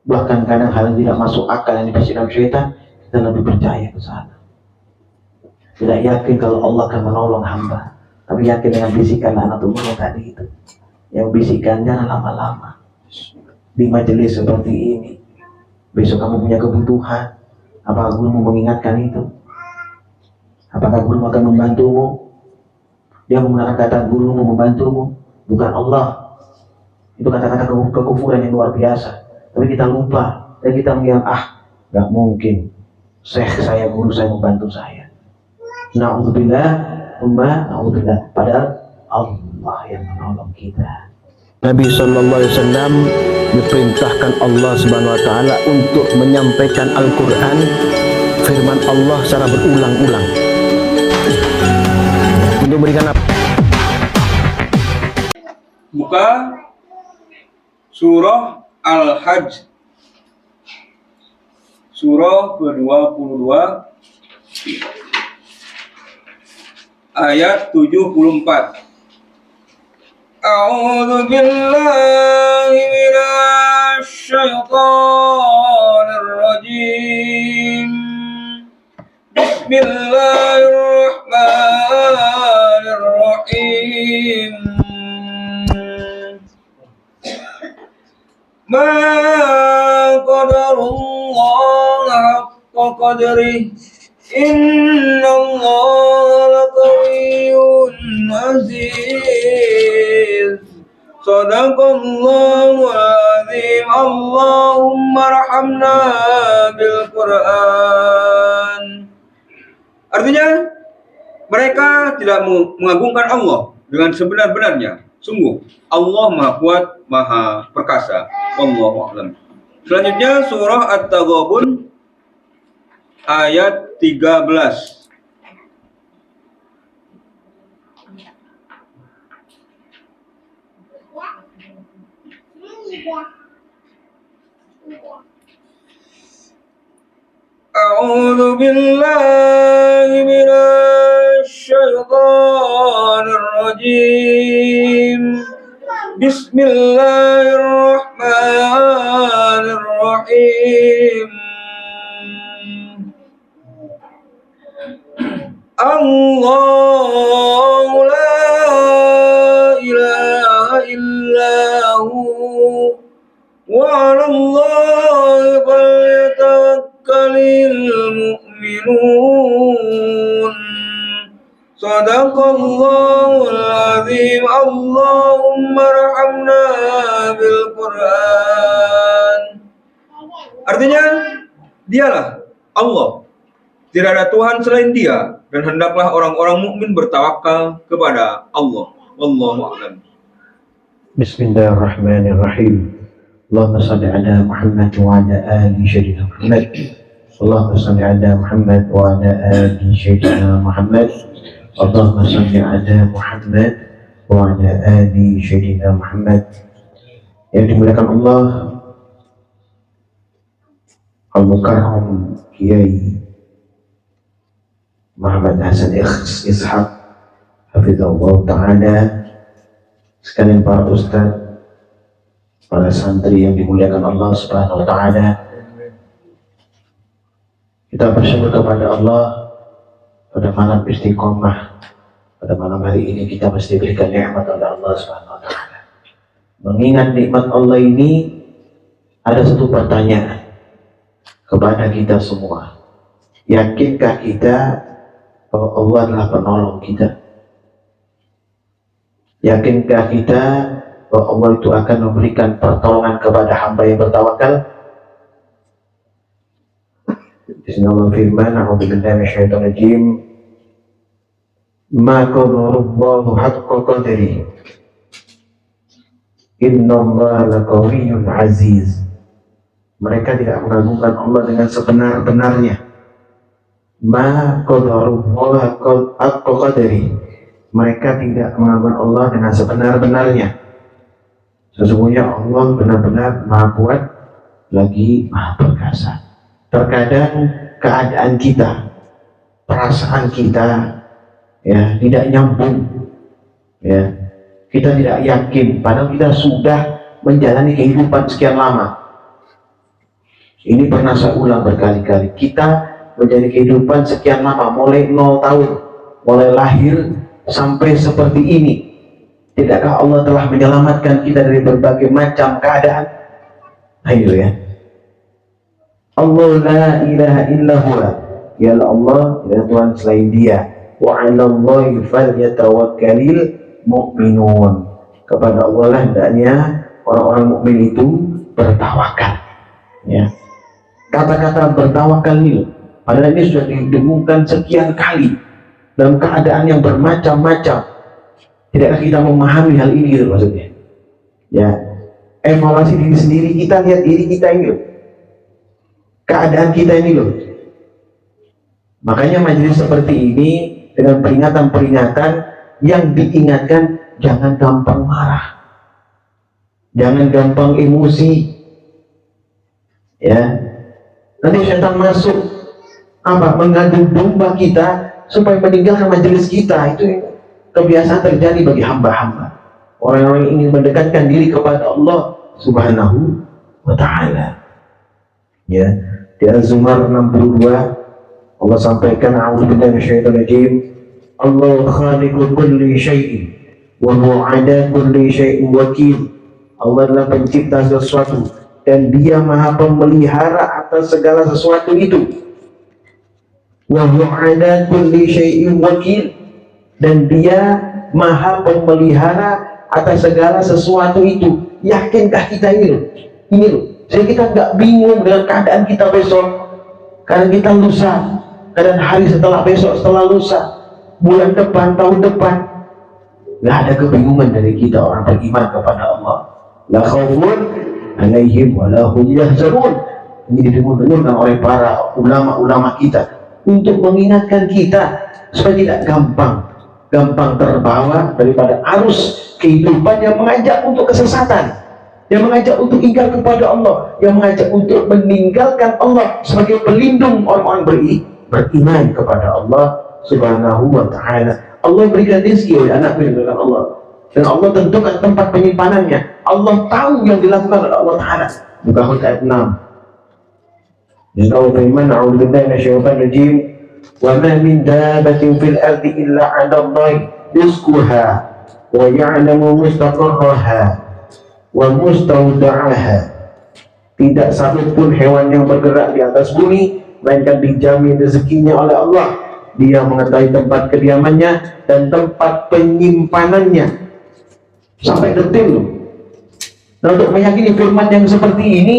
Bahkan kadang hal yang tidak masuk akal yang dibisikkan syaitan, kita lebih percaya ke sana. Tidak yakin kalau Allah akan menolong hamba, tapi yakin dengan bisikan anak tumbuh tadi itu. Yang bisikan jangan lama-lama. Di majelis seperti ini, besok kamu punya kebutuhan, apakah gurumu mengingatkan itu? Apakah gurumu akan membantumu? Dia menggunakan kata gurumu membantumu, bukan Allah. Itu kata-kata kekufuran yang luar biasa. Tapi kita lupa dan kita mengira, gak mungkin syekh saya, guru saya membantu saya. Na'udzubillah, na'udzubillah. Padahal Allah yang menolong kita. Nabi SAW diperintahkan Allah Subhanahu Wa Taala untuk menyampaikan Al-Quran, firman Allah secara berulang-ulang. Untuk memberikan apa? Buka surah Al-Hajj, surah ke-22 ayat 74. A'udzu billahi minasy syaithanir rajim. Bismillahirrahmanirrahim. Ma qadarullah haqqa qadrih. Innallaha laqawiyyun aziz. Shadaqallahul azim. Allahumma arhamna bil Qur'an. Artinya, mereka tidak mengagungkan Allah dengan sebenar-benarnya. Sungguh, Allah Maha Kuat, Maha Perkasa. Wallahu a'lam. Selanjutnya surah At-Taghabun ayat 13. A'udzu billahi minasy syaithanir rajim. Bismillahirrahmanirrahim. Allahu la ilaha illahu wa 'alallahi falyatawakkalul mu'minun. Shadaqallahul azim. Allahumma arhamna bil Qur'an. Artinya, dialah Allah. Tidak ada Tuhan selain Dia, dan hendaklah orang-orang mukmin bertawakal kepada Allah. Wallahu a'lam. Bismillahirrahmanirrahim. Allahumma salli ala Muhammad wa ala ali sayyidina Muhammad. Allahumma salli ala Muhammad wa ala ali sayyidina Muhammad. Allahumma salli ala Muhammad wa ala ali sayyidina Muhammad. Yang dimuliakan Allah, Al-Mukarram Kiai Muhammad Hasan Ishaq hafizahullah ta'ala, sekalian para ustaz, para santri yang dimuliakan Allah Subhanahu wa ta'ala. Kita bersyukur kepada Allah pada malam istiqomah. Pada malam hari ini kita mesti berikan nikmat oleh Allah Subhanahu wa ta'ala. Mengingat nikmat Allah ini, ada satu pertanyaan kepada kita semua. Yakinkah kita bahwa Allah adalah penolong kita? Yakinkah kita bahwa Allah itu akan memberikan pertolongan kepada hamba yang bertawakal? Bismillah firman, a'udzubillahi minasyaitonir rajim. Ma qadarullahu haqqa qadrihi. Innallaha laqawiyyun aziz. Mereka tidak mengagungkan Allah dengan sebenar-benarnya. Ma qadarullah haqqa qadrihi. Mereka tidak mengagungkan Allah dengan sebenar-benarnya. Sesungguhnya Allah benar-benar Maha Kuat lagi Maha Perkasa. Terkadang keadaan kita, perasaan kita, ya tidak nyambung, ya kita tidak yakin, padahal kita sudah menjalani kehidupan sekian lama. Ini pernah saya ulang berkali-kali. Kita menjadi kehidupan sekian lama, mulai 0 tahun, mulai lahir sampai seperti ini. Tidakkah Allah telah menyelamatkan kita dari berbagai macam keadaan? Ayo ya. Allah la ilaha illa huwa. Ya Allah, ya Tuhan selain Dia. Wa 'alallahi falyatawakkalul mu'minun. Kepada Allah lah hendaknya orang-orang mukmin itu bertawakal. Ya. Kata-kata bertawakal ini, padahal ini sudah didengungkan sekian kali dalam keadaan yang bermacam-macam. Tidakkah kita memahami hal ini gitu maksudnya? Ya, evaluasi diri sendiri, kita lihat diri kita ini loh, keadaan kita ini loh. Makanya majelis seperti ini dengan peringatan-peringatan yang diingatkan, jangan gampang marah, jangan gampang emosi. Ya, nanti syaitan masuk mengadu domba kita supaya meninggalkan majelis kita. Itu kebiasaan terjadi bagi hamba-hamba, orang-orang yang ingin mendekatkan diri kepada Allah Subhanahu wa ta'ala. Ya, di Az-Zumar 62 Allah sampaikan, a'udzubillahi minasyaitonir rajim, Allah khaliqu kulli syai'in wa huwa 'ala kulli syai'in wakil. Allah adalah pencipta sesuatu dan Dia maha pemelihara atas segala sesuatu itu. Wa huwa 'ala kulli syai'in wakil, dan Dia maha pemelihara atas segala sesuatu itu. Yakinkah kita ini loh? Ini loh. Jadi kita nggak bingung dengan keadaan kita besok, keadaan kita lusa, keadaan hari setelah besok, setelah lusa, bulan depan, tahun depan. Nggak ada kebingungan dari kita orang beriman kepada Allah. La khaufun 'alaihim wa la hum yahzanun. Ini didengung-dengungkan oleh para ulama-ulama kita untuk mengingatkan kita supaya tidak gampang terbawa daripada arus kehidupan yang mengajak untuk kesesatan, yang mengajak untuk ingkar kepada Allah, yang mengajak untuk meninggalkan Allah sebagai pelindung orang-orang beriman kepada Allah Subhanahu wa ta'ala. Allah berikan rezeki oleh anak beriman Allah, dan Allah tentukan tempat penyimpanannya. Allah tahu yang dilakukan oleh Allah Ta'ala. Buka Hud ayat 6. Jadi Allah firman, a'udzubillahi minasyaitonir rajim, wa ma min dabbatin fil ardi illa 'ala Allahi rizquha wa ya'lamu mustaqarraha wa mustawda'aha. Tidak satupun hewan yang bergerak di atas bumi melainkan dijamin rezekinya oleh Allah. Dia mengetahui tempat kediamannya dan tempat penyimpanannya sampai detil loh. Nah, untuk meyakini firman yang seperti ini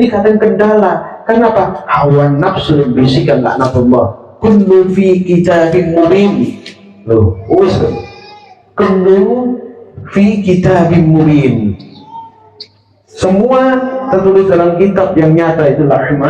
kadang kendala. Kenapa? Hawa nafsu dan bisikan laknatullah. Kullu fi kitabin mubin. Loh, kullu fi kitabin mubin. Semua tertulis dalam kitab yang nyata, itu Lauhul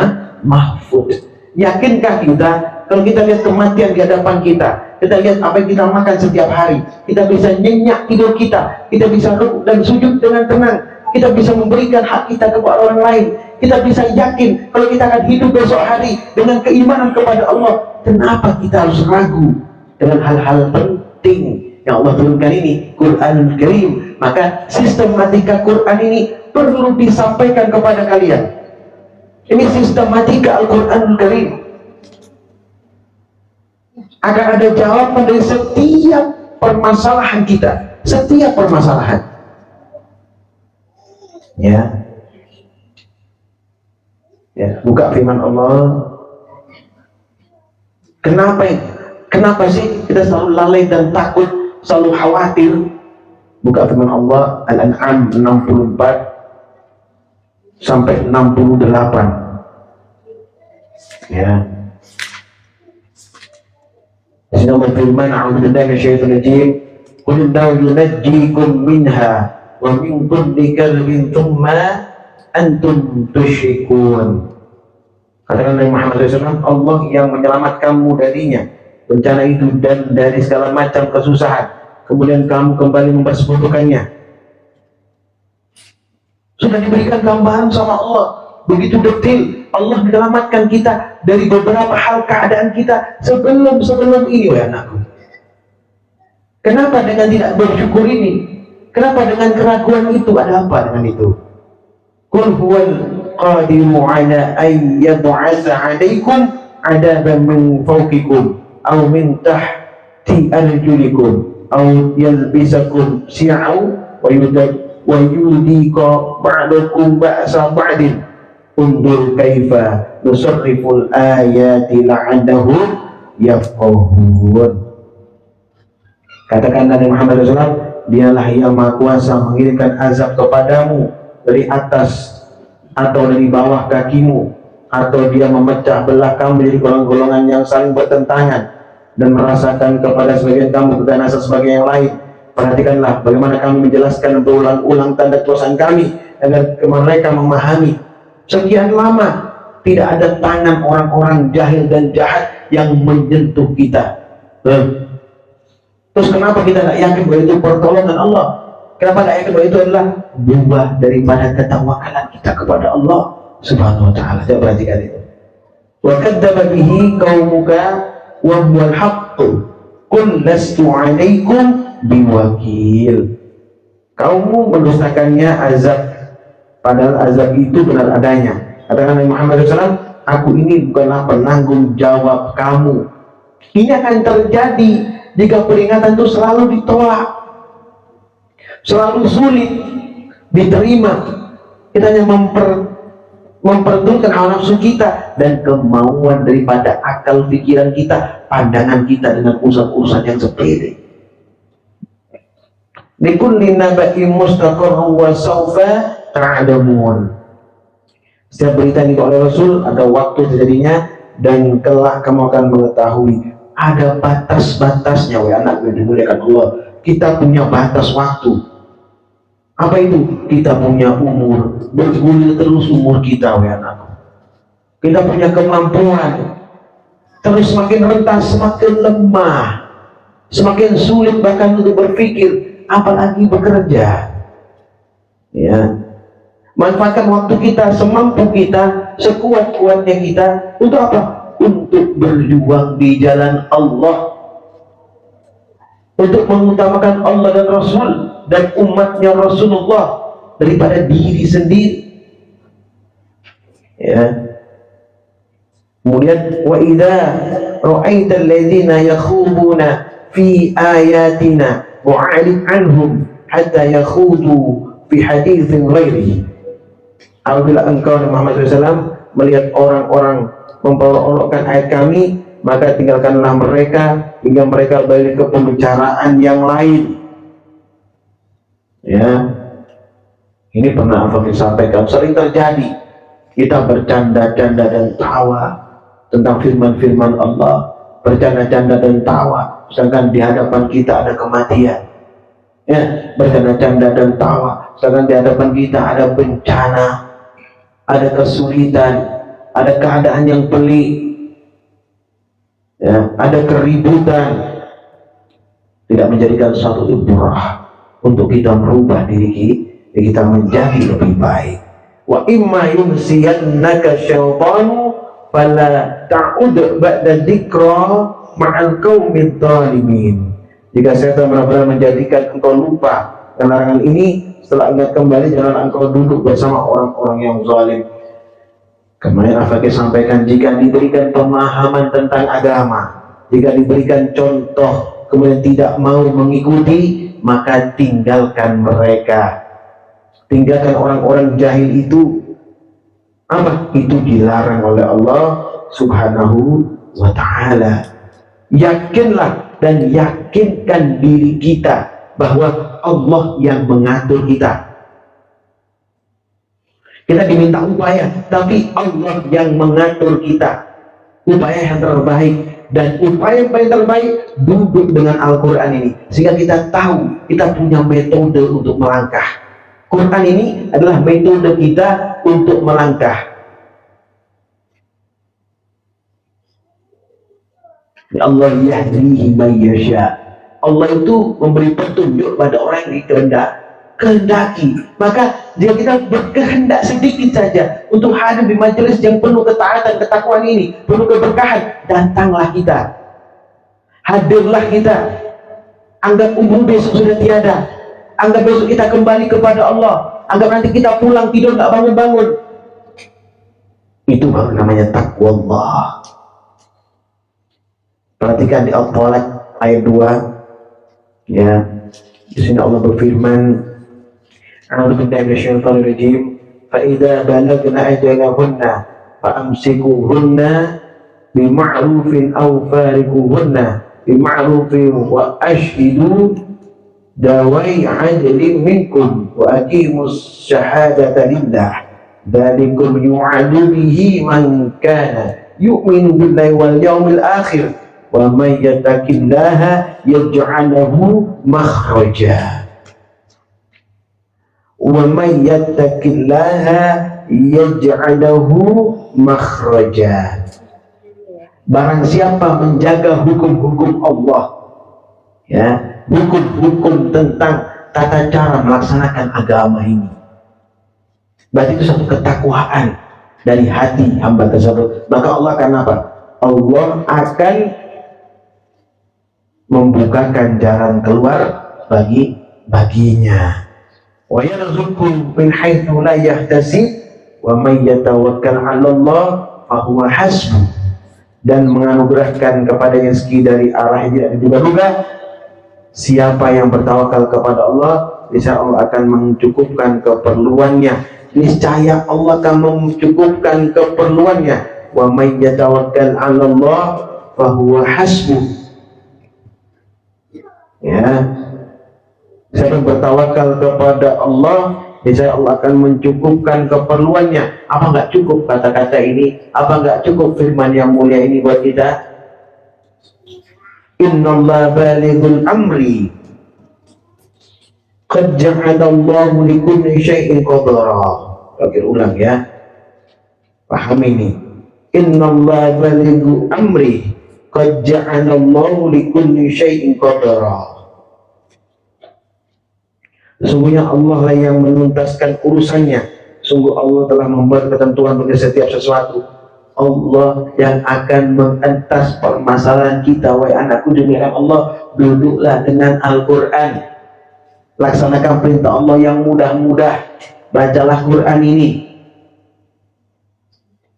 Mahfuz. Yakinkah kita kalau kita lihat kematian di hadapan kita lihat apa yang kita makan setiap hari, kita bisa nyenyak tidur kita bisa rukuk dan sujud dengan tenang, kita bisa memberikan hak kita kepada orang lain, kita bisa yakin kalau kita akan hidup besok hari dengan keimanan kepada Allah. Kenapa kita harus ragu dengan hal-hal penting yang Allah turunkan ini, Quranul Karim? Maka sistematika Quran ini perlu disampaikan kepada kalian. Ini sistematika Al-Quranul Karim. Akan ada jawaban dari setiap permasalahan kita, setiap permasalahan. Ya, buka firman Allah. Kenapa sih kita selalu lalai dan takut, selalu khawatir? Buka firman Allah Al-An'am 64 sampai 68. Ya. Di sini Allah firman, a'udzubillahi minasyaitonir rajim, qul la yunajjikum minha wa min kulli kalbin thumma antum tusyrikun. Katakan Nabi Muhammad SAW, Allah yang menyelamatkanmu darinya, bencana itu, dan dari segala macam kesusahan, kemudian kamu kembali mempersekutukannya. Sudah diberikan gambaran sama Allah begitu detil. Allah menyelamatkan kita dari beberapa hal keadaan kita sebelum ini, ya anakku. Kenapa dengan tidak bersyukur ini? Kenapa dengan keraguan itu? Ada apa dengan itu? Qul huwal qadiru ala an yab'atsa 'alaikum 'adaban min fawqikum aw min tahti arjulikum aw yalbisakum syi'an wa yudhiqa ba'dakum ba'sa ba'din undur kaifa nusarriful ayati la'allahum yafqahun. Katakan Nabi Muhammad SAW, dialah yang maha kuasa mengirimkan azab kepadamu dari atas atau dari bawah kakimu, atau dia memecah belah kamu menjadi golongan-golongan yang saling bertentangan dan merasakan kepada sebagian kamu keganasan sebagai yang lain. Perhatikanlah bagaimana kami menjelaskan berulang-ulang tanda kuasaan kami agar mereka memahami. Sekian lama tidak ada tangan orang-orang jahil dan jahat yang menyentuh kita. Terus kenapa kita tidak yakin bahwa itu pertolongan Allah? Kenapa tidak yakin bahwa itu adalah buah daripada ketawakalan kita kepada Allah Subhanahu wa ta'ala? Coba perhatikan itu. Wa kadzdzaba bihi qaumuka wa huwal haqq. Qul lastu 'alaikum biwakil. Kaummu mendustakannya azab, padahal azab itu benar adanya. Katakan Nabi Muhammad SAW, aku ini bukanlah penanggung jawab kamu. Ini akan terjadi jika peringatan itu selalu ditolak, selalu sulit diterima. Kita hanya memperdulikan hawa nafsu kita dan kemauan daripada akal pikiran kita, pandangan kita dengan urusan-urusan yang sepele. Likulli naba'in mustaqarrun wa sawfa ta'lamun. Setiap berita yang oleh Rasul ada waktu terjadinya dan kelak kamu akan mengetahui. Ada batas-batasnya, wahai anak yang dimuliakan Allah. Kita punya batas waktu. Apa itu? Kita punya umur, bergulir terus umur kita, wahai anak. Kita punya kemampuan, terus semakin rentan, semakin lemah, semakin sulit bahkan untuk berpikir, apalagi bekerja. Ya, manfaatkan waktu kita semampu kita, sekuat-kuatnya kita. Untuk apa? Untuk berjuang di jalan Allah, untuk mengutamakan Allah dan Rasul dan umatnya Rasulullah daripada diri sendiri. Ya. Kemudian wa idza ra'aita alladziina yakhuduna fi ayatina wa'rid anhum hatta yakhudu fi haditsin ghairihi. Apabila engkau Muhammad SAW melihat orang-orang memperolokkan ayat kami, maka tinggalkanlah mereka hingga mereka balik ke pembicaraan yang lain. Ya, ini pernah Afaq sampaikan, sering terjadi kita bercanda-canda dan tawa tentang firman-firman Allah, bercanda-canda dan tawa, sedangkan di hadapan kita ada kematian. Ya, bercanda-canda dan tawa, sedangkan di hadapan kita ada bencana, ada kesulitan, ada keadaan yang pelik, ya, ada keributan. Tidak menjadikan suatu ibrah untuk kita merubah diri kita menjadi lebih baik. Wa imma yunsiyannaka syaitanu fala ta'ud ba'da dzikra ma'al qaumid dhalimin. Jika setan benar-benar menjadikan engkau lupa dengan larangan ini, setelah ingat kembali jangan engkau duduk bersama orang-orang yang zalim. Kemarin Afaq sampaikan, jika diberikan pemahaman tentang agama, jika diberikan contoh kemudian tidak mau mengikuti, maka tinggalkan mereka, tinggalkan orang-orang jahil itu. Apa? Itu dilarang oleh Allah Subhanahu wa ta'ala. Yakinlah dan yakinkan diri kita bahwa Allah yang mengatur kita. Kita diminta upaya, tapi Allah yang mengatur kita. Upaya yang terbaik, dan upaya yang terbaik duduk dengan Al-Quran ini, sehingga kita tahu kita punya metode untuk melangkah. Quran ini adalah metode kita untuk melangkah. Allah yahdihi man yasha. Allah itu memberi petunjuk pada orang yang dikehendaki. Maka jika kita berkehendak sedikit saja untuk hadir di majelis yang penuh ketaatan, ketakwaan ini, penuh keberkahan, datanglah kita, hadirlah kita. Anggap umur besok sudah tiada, anggap besok kita kembali kepada Allah, anggap nanti kita pulang tidur nggak bangun-bangun. Itu baru namanya takwa Allah. Perhatikan di Al-Talaq ayat 2, ya. Di sini Allah berfirman, A'udzu billahi minasyaitonir rajim, fa idza balagna ajalahunna fa amsikuhunna bima'rufin aw fariquhunna bima'rufin wa ashhidu dawai 'adlin minkum wa aqimus syahadata lillah dzalikum yu'adu bihi man kana yu'minu billahi wal yawmil akhir wa may yattaqillaha yaj'al lahu makhraja wa may yattaqillaha yaj'al lahu makhraja. Barang siapa menjaga hukum-hukum Allah, ya, hukum-hukum tentang tata cara melaksanakan agama ini, berarti itu satu ketakwaan dari hati hamba tersebut. Maka Allah akan apa? Allah akan membukakan jalan keluar baginya. Wa yarzuqhu min haitsu la yahtasib wa may yatawakkal 'ala Allah fa huwa hasbuh. Dan menganugerahkan kepadanya rezeki dari arah yang tidak diduga-duga. Siapa yang bertawakal kepada Allah, niscaya Allah akan mencukupkan keperluannya. Niscaya Allah akan mencukupkan keperluannya. Wa may yatawakkal 'ala Allah fa huwa hasbuh. Ya, siapa yang bertawakal kepada Allah, niscaya Allah akan mencukupkan keperluannya. Apa enggak cukup kata-kata ini? Apa enggak cukup firman yang mulia ini buat kita? Innallaha balighul amri qad ja'alallahu likulli syai'in qadara. Oke, ulang ya. Paham ini. Innallaha balighul amri qad ja'alallahu likulli syai'in qadara. Sungguhnya Allah lah yang menuntaskan urusannya. Sungguh Allah telah membuat ketentuan bagi setiap sesuatu. Allah yang akan mengentas permasalahan kita. Wahai anakku demikian Allah, duduklah dengan Al-Quran. Laksanakan perintah Allah yang mudah-mudah. Bacalah Quran ini.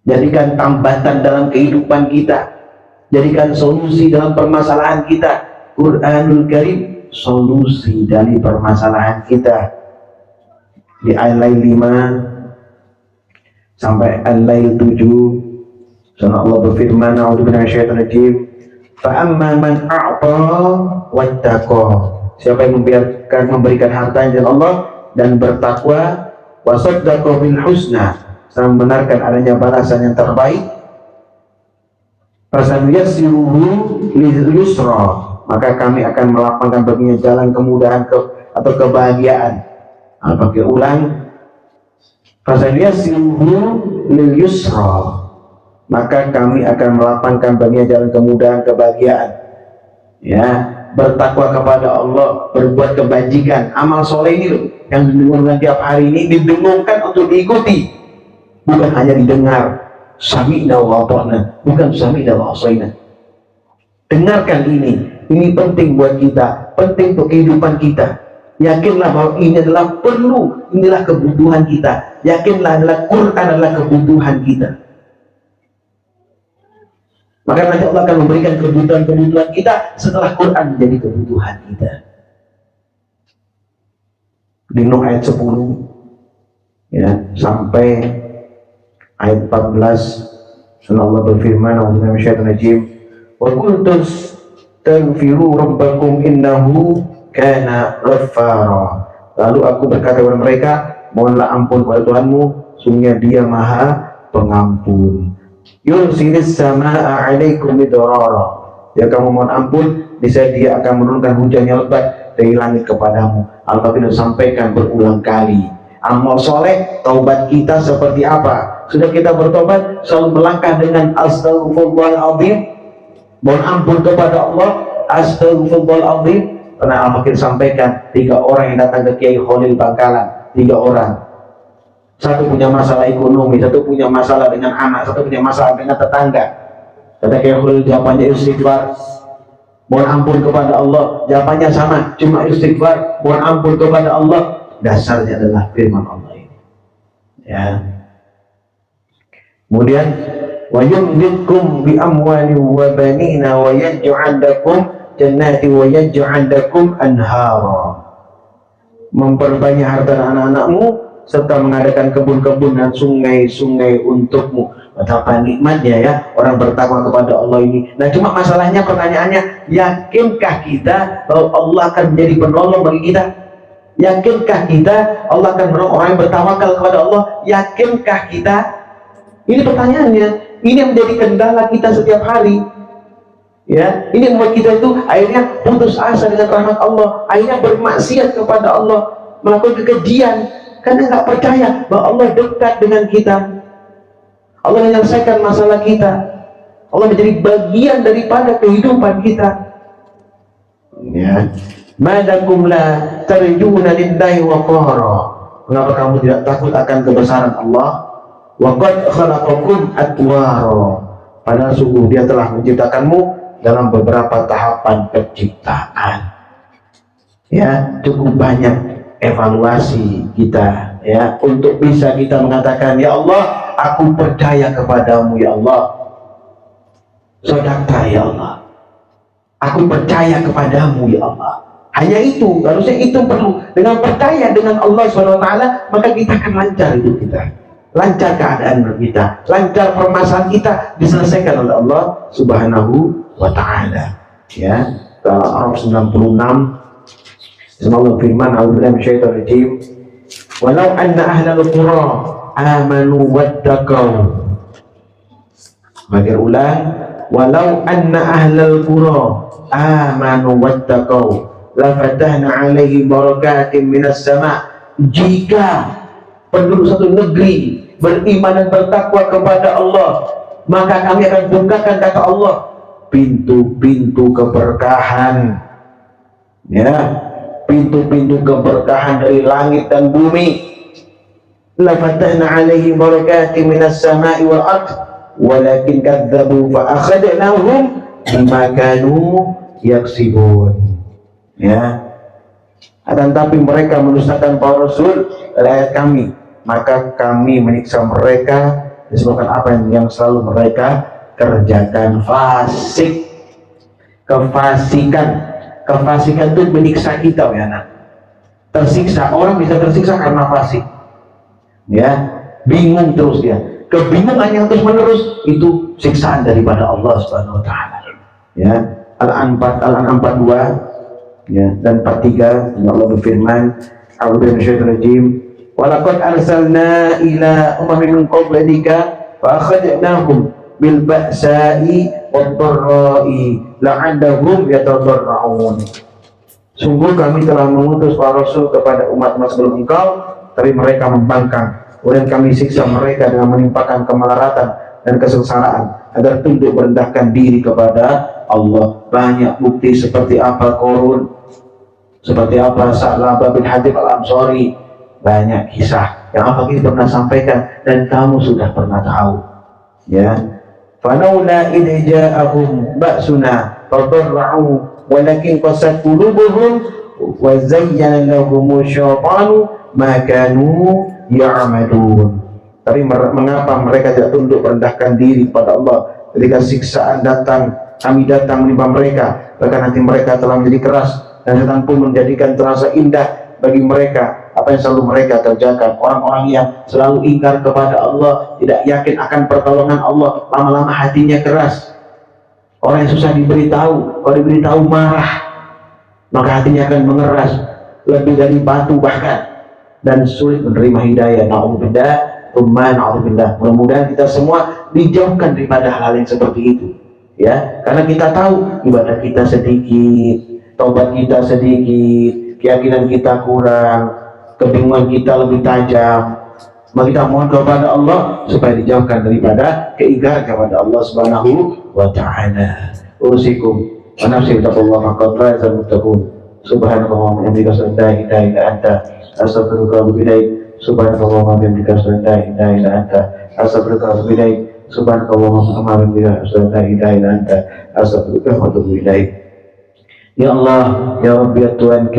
Jadikan tambatan dalam kehidupan kita. Jadikan solusi dalam permasalahan kita. Quranul Karim, solusi dari permasalahan kita. Di Al-Lail 5 sampai Al-Lail 7, Allah berfirman, A'udzubillahi minasyaitonir rajim, fa amma man a'ta wattaqa. Siapa yang memberikan hartanya dari Allah dan bertakwa, wa saddaqa bil husna, dan membenarkan adanya balasan yang terbaik, fasanuyassiruhu lil yusra, maka kami akan melapangkan baginya jalan kemudahan atau kebahagiaan. Pakai ulang, fasanuyassiruhu lil yusra, maka kami akan melapangkan baginya jalan kemudahan kebahagiaan. Ya, bertakwa kepada Allah, berbuat kebajikan, amal soleh ini loh, yang didengungkan tiap hari ini, didengungkan untuk diikuti, bukan hanya didengar. Sami'na wa ata'na, bukan sami'na wa asaina. Dengarkan ini penting buat kita, penting untuk kehidupan kita. Yakinlah bahwa ini adalah perlu, inilah kebutuhan kita. Yakinlah adalah Quran adalah kebutuhan kita. Maka nanti Allah akan memberikan kebutuhan-kebutuhan kita setelah Quran menjadi kebutuhan kita. Di Nuh ayat 10 ya, sampai ayat 14, Allah berfirman, A'udzubillahi minasyaitonir rajim, wa qultus taghfiru rabbakum innahu kana ghaffara. Lalu aku berkata kepada mereka, mohonlah ampun kepada Tuhanmu, sungguhnya Dia Maha Pengampun. Yursilis samaa 'alaikum midrara. Ya, kamu mohon ampun, niscaya Dia akan menurunkan hujan yang lebat dari langit kepadamu. Al-Fatihah sampaikan berulang kali. Amal soleh, taubat kita seperti apa? Sudah kita bertobat, selalu melangkah dengan astaghfirullahaladzim, mohon ampun kepada Allah, astaghfirullahaladzim. Karena Al-Fatihah sampaikan 3 orang yang datang ke Kiai Khalil Bangkalan, 3 orang. Satu punya masalah ekonomi, satu punya masalah dengan anak, satu punya masalah dengan tetangga. Kata Kiai Khalil, jawabannya istighfar, mohon ampun kepada Allah. Jawabannya sama, cuma istighfar, mohon ampun kepada Allah. Dasarnya adalah firman Allah ini. Ya. Kemudian wa yumditkum bi amwali wa banina wa yaj'al lakum jannati wa yaj'al lakum anhara. Memperbanyak harta anak-anakmu serta mengadakan kebun-kebun dan sungai-sungai untukmu. Betapa nikmatnya ya orang bertakwa kepada Allah ini. Nah, cuma masalahnya, pertanyaannya, yakinkah kita bahwa Allah akan menjadi penolong bagi kita? Yakinkah kita Allah akan menolong orang yang bertawakal kepada Allah? Yakinkah kita? Ini pertanyaannya. Ini yang menjadi kendala kita setiap hari. Ya, ini membuat kita itu akhirnya putus asa dengan rahmat Allah, akhirnya bermaksiat kepada Allah, melakukan kekejian karena nggak percaya bahwa Allah dekat dengan kita, Allah menyelesaikan masalah kita, Allah menjadi bagian daripada kehidupan kita. Ya, madakum la tarjuna lillahi waqara. Mengapa kamu tidak takut akan kebesaran Allah? Wa qad khalaqakum atwara. Padahal sungguh Dia telah menciptakanmu dalam beberapa tahapan penciptaan. Ya, cukup banyak evaluasi kita ya untuk bisa kita mengatakan, ya Allah, aku percaya kepadamu ya Allah. Sodakta ya Allah, aku percaya kepadamu ya Allah. Hanya itu, harusnya itu perlu. Dengan percaya dengan Allah SWT, maka kita akan lancar hidup kita, lancar keadaan kita, lancar permasalahan kita diselesaikan oleh Allah Subhanahu wa ta'ala. Ya, Al-Araf 96 Allah firman, a'udzubillahi minasyaitonir rajim, walau anna ahlal qura amanu wattaqau. Bagi ulang, walau anna ahlal qura amanu wattaqau la fatahna alaihi barakatin minas sama. Jika penduduk satu negeri beriman dan bertakwa kepada Allah, maka kami akan bukakan, kata Allah, pintu-pintu keberkahan, ya, pintu-pintu keberkahan dari langit dan bumi. La fatahna alaihi barakatin minas sama'i wal ard walakin kadzabu fa akhadnahum bima kanu yaksibun. Ya, akan tapi mereka mendustakan para rasul dari ayat kami, maka kami menyiksa mereka disebabkan apa yang selalu mereka kerjakan. Fasik, kefasikan itu menyiksa kita ya anak. Tersiksa, orang bisa tersiksa karena fasik, ya, bingung terus dia, kebingungan yang terus menerus itu siksaan daripada Allah Subhanahu wa ta'ala. Ya, Al-An'am 42 ya, dan 43 Allah berfirman, a'udzubillahi minasyaitonir rajim, walaqad arsalna ila umamin min qablika fa akhadnahum bil ba'sa'i wad dharra'i la'allahum yatadarra'un. Sungguh kami telah mengutus para rasul kepada umat-umat sebelum engkau, tapi mereka membangkang. Kemudian kami siksa mereka dengan menimpakan kemelaratan dan kesengsaraan agar tunduk merendahkan diri kepada Allah. Banyak bukti seperti apa Qarun, seperti apa Sa'labah bin Hatib al-Ansari, banyak kisah yang apa kita pernah sampaikan dan kamu sudah pernah tahu. Ya, falaula idh ja'ahum ba'suna tadarra'u walakin qasat qulubuhum wa zayyana lahum syaitanu ma kanu ya'malun. Tapi mengapa mereka tidak tunduk merendahkan diri kepada Allah ketika siksaan datang, kami datang menimpa mereka, bahkan hati mereka telah menjadi keras dan setan pun menjadikan terasa indah bagi mereka apa yang selalu mereka kerjakan. Orang-orang yang selalu ingkar kepada Allah, tidak yakin akan pertolongan Allah, lama-lama hatinya keras. Orang yang susah diberitahu, kalau diberitahu marah, maka hatinya akan mengeras lebih dari batu bahkan, dan sulit menerima hidayah. Na'udzubillah, na'udzubillah. Mudah-mudahan kita semua dijauhkan daripada hal-hal yang seperti itu. Ya, karena kita tahu ibadah kita sedikit, taubat kita sedikit, keyakinan kita kurang, kebingungan kita lebih tajam. Maka kita mohon kepada Allah supaya dijauhkan daripada keingkaran kepada Allah Subhanahu wa ta'ala. Usikum wa nafsi bittaqwallahi faqad fazal muttaqun. Subhanallah wa bihamdihi asyhadu an la ilaha illa anta astaghfiruka wa atubu ilaik. Subhanallah wa bihamdihi asyhadu an la ilaha illa anta astaghfiruka wa atubu ilaik. Subhanallah wa bihamdihi asyhadu an la ilaha illa anta astaghfiruka wa atubu ilaik. Ya Allah, ya Rabbi, ya Tuhan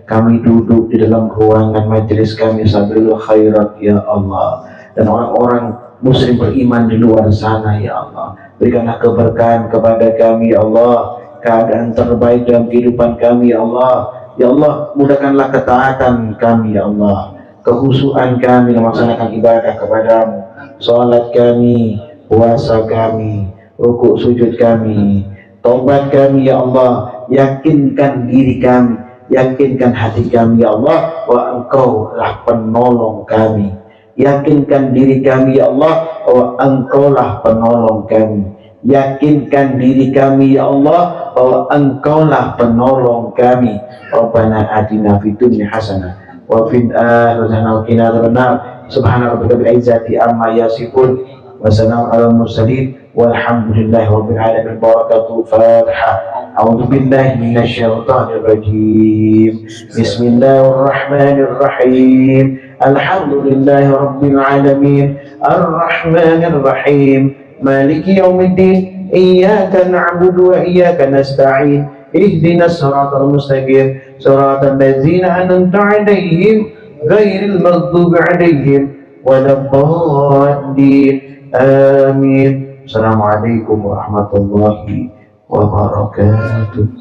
kami duduk di dalam ruangan majelis kami sambil khairat ya Allah, dan orang-orang muslim beriman di luar sana ya Allah. Berikanlah keberkahan kepada kami ya Allah, keadaan terbaik dalam kehidupan kami ya Allah. Ya Allah, mudahkanlah ketaatan kami ya Allah, kehusuan kami melaksanakan ibadah kepadamu, salat kami, puasa kami, rukuk sujud kami, taubat kami ya Allah. Yakinkan diri kami, yakinkan hati kami ya Allah, bahwa Engkau lah penolong kami. Yakinkan diri kami ya Allah, bahwa Engkau lah penolong kami. Yakinkan diri kami ya Allah, bahwa Engkau lah penolong kami. Rabbana atina fid dunya hasanah wa fil akhirati hasanah wa qina adzabannar. Subhana rabbika bil izzati amma yasifun wa salamun alal mursalin walhamdulillahi rabbil alamin. Barakatuh. Fatihah. A'udzu billahi minasy syaithanir rajim. Bismillahirrahmanirrahim. Alhamdulillahi rabbil alamin. Arrahmanir rahim. Maliki yaumiddin. Iyyaka na'budu wa iyyaka nasta'in. Ihdinas siratal mustaqim. Siratal ladzina an'amta 'alaihim ghairil maghdubi 'alaihim waladdallin. Amin. Assalamualaikum warahmatullahi wabarakatuh.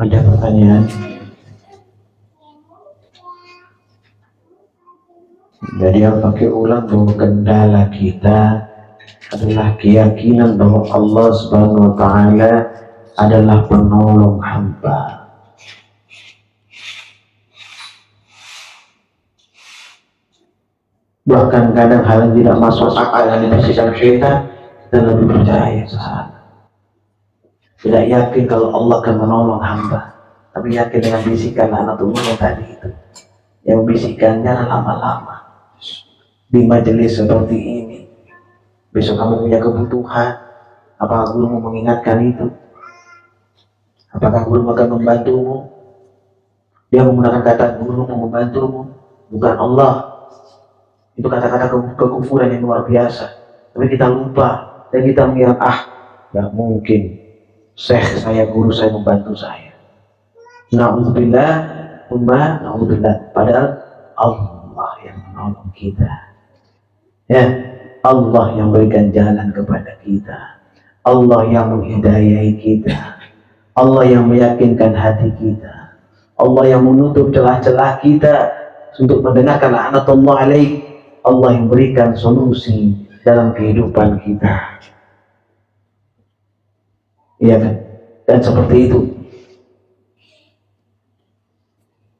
Ada pertanyaan? Jadi yang pakai ulang bahwa kendala kita adalah keyakinan bahwa Allah Subhanahu wa Ta'ala adalah penolong hamba. Bahkan kadang hal yang tidak masuk akal yang dibisikkan syaitan, kita lebih percaya kesana. Tidak yakin kalau Allah akan menolong hamba, tapi yakin dengan bisikan anak tumbuh yang tadi itu, yang bisikannya lama-lama di majelis seperti ini. Besok kamu punya kebutuhan, apakah gurumu mengingatkan itu? Apakah gurumu akan membantumu? Dia menggunakan kata gurumu membantumu, bukan Allah. Itu kata-kata kekufuran yang luar biasa. Tapi kita lupa dan kita mengira, nggak mungkin syekh saya, guru saya membantu saya. Na'udzubillah, na'udzubillah. Padahal Allah yang menolong kita. Ya, Allah yang berikan jalan kepada kita. Allah yang menghidayai kita. Allah yang meyakinkan hati kita. Allah yang menutup celah-celah kita untuk mendengarkan laknatullah alaih. Allah yang berikan solusi dalam kehidupan kita. Iya kan? Dan seperti itu.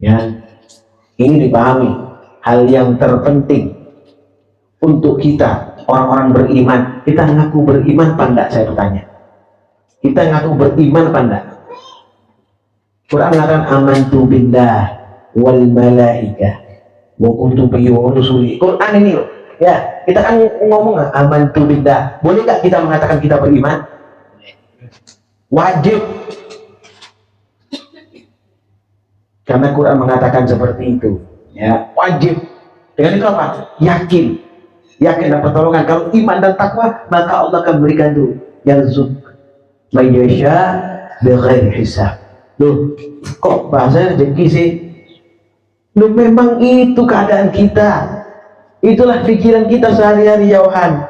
Ya, ini dipahami hal yang terpenting untuk kita orang-orang beriman. Kita ngaku beriman apa enggak, saya bertanya. Kita ngaku beriman apa enggak? Quran mengatakan amantu billah wal malaikah wa kutubihi wa rusuli. Quran ini loh. Ya, kita kan ngomong amantu billah. Boleh enggak kita mengatakan kita beriman? Wajib. Karena Quran mengatakan seperti itu. Ya, wajib. Dengan itu apa? Yakin. Yakin dan pertolongan. Kalau iman dan takwa, maka Allah akan berikan itu. Yarzuq may yasha bighairi hisab. Loh, kok bahasanya rezeki sih? Loh, memang itu keadaan kita. Itulah pikiran kita sehari-hari, Yohan.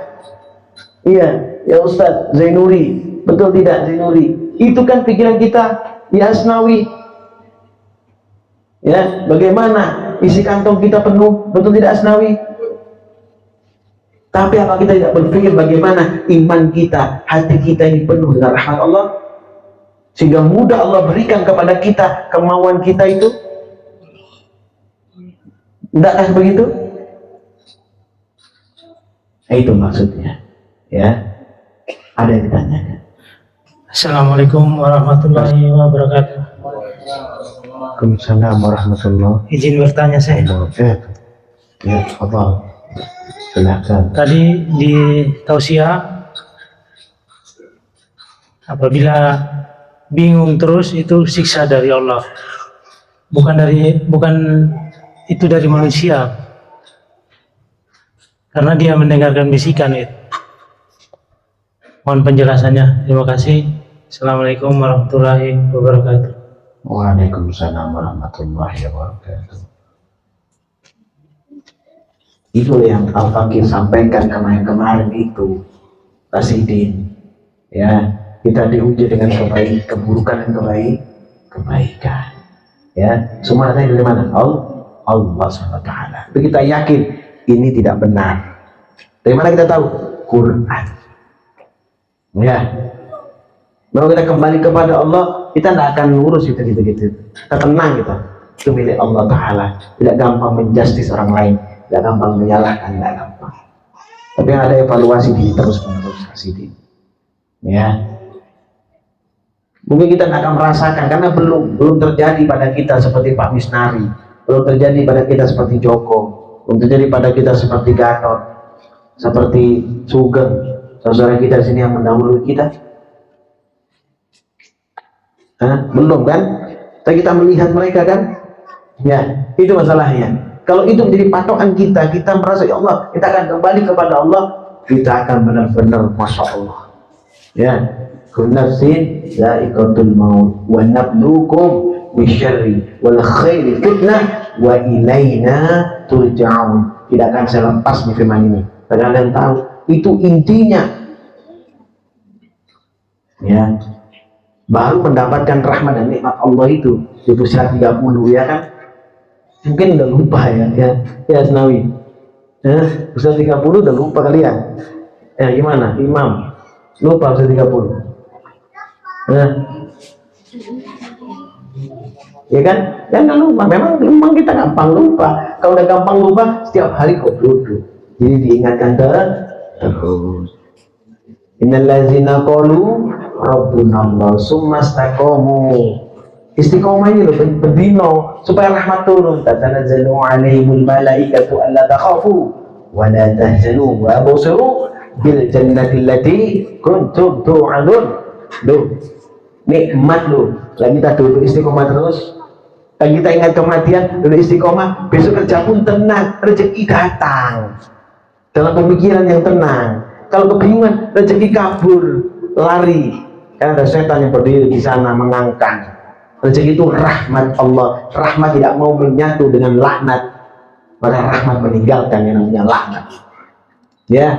Iya, ya Ustaz Zainuri. Betul tidak Zainuri? Itu kan pikiran kita, ya Asnawi. Ya, bagaimana isi kantong kita penuh, betul tidak Asnawi? Tapi apa kita tidak berpikir bagaimana iman kita, hati kita ini penuh dengan rahmat Allah, sehingga mudah Allah berikan kepada kita kemauan kita itu? Tidakkah begitu? Nah, itu maksudnya. Ya, ada yang ditanyakan. Assalamualaikum warahmatullahi wabarakatuh. Waalaikumsalam warahmatullahi Izin bertanya saya. wabarakatuh. Ya, Allah. Silakan. Tadi di tausiah, apabila bingung terus itu siksa dari Allah. Bukan itu dari manusia. Karena dia mendengarkan bisikan itu. Mohon penjelasannya. Terima kasih. Assalamualaikum warahmatullahi wabarakatuh. Waalaikumsalam warahmatullahi wabarakatuh. Itu yang Al-Fakir sampaikan kemarin itu, Rasidin. Ya, kita diuji dengan keburukan dan kebaikan. Ya, semua datang dari mana? Allah SWT. Tapi kita yakin ini tidak benar. Dari mana kita tahu? Quran. Ya. Kalau kita kembali kepada Allah, kita tidak akan ngurus gitu. Kita tenang kita. Itu milik Allah Ta'ala. Tidak gampang menjustis orang lain, tidak gampang menyalahkan, tidak gampang. Tapi yang ada evaluasi diri terus menerus kasih. Ya. Mungkin kita tidak akan merasakan karena belum terjadi pada kita seperti Pak Misnari, belum terjadi pada kita seperti Joko, belum terjadi pada kita seperti Gatot, seperti Sugeng, saudara kita di sini yang mendahului kita. Belum kan? Tapi kita melihat mereka kan? Ya, itu masalahnya. Kalau itu menjadi patokan kita, kita merasa ya Allah, kita akan kembali kepada Allah, kita akan benar-benar Masya Allah. Ya, kunnafsin za'iqatul maut wa nabluukum bisyarri wal khairi fitnah wa ilaina turja'un. Tidak akan saya lepas nih firman ini. Kalian tahu itu intinya. Ya, baru mendapatkan rahmat dan nikmat Allah itu di usia 30 ya kan? Mungkin udah lupa ya Asnawi. Usia 30 udah lupa kalian. Gimana? Imam lupa usia 30. Ya kan? Jangan lupa. Memang kita gampang lupa. Kalau udah gampang lupa, setiap hari kok duduk. Jadi diingatkan terus. Innal ladzina qalu rabbuna Allah summa istaqamu. Istiqomah ini loh berdino supaya rahmat turun. Tatanazzalu alaihimul malaikatu alla takhafu wa la tahzanu wa abshiru bil jannati allati kuntum tu'adun. Loh, nikmat loh. Lagi kita duduk istiqomah terus. Lagi kita ingat kematian, duduk istiqomah, besok kerja pun tenang, rezeki datang. Dalam pemikiran yang tenang. Kalau kebingungan, rezeki kabur, lari. Karena ada setan yang berdiri di sana mengangkang. Rezeki itu rahmat Allah. Rahmat tidak mau menyatu dengan laknat, maka rahmat meninggalkan yang namanya laknat. Ya,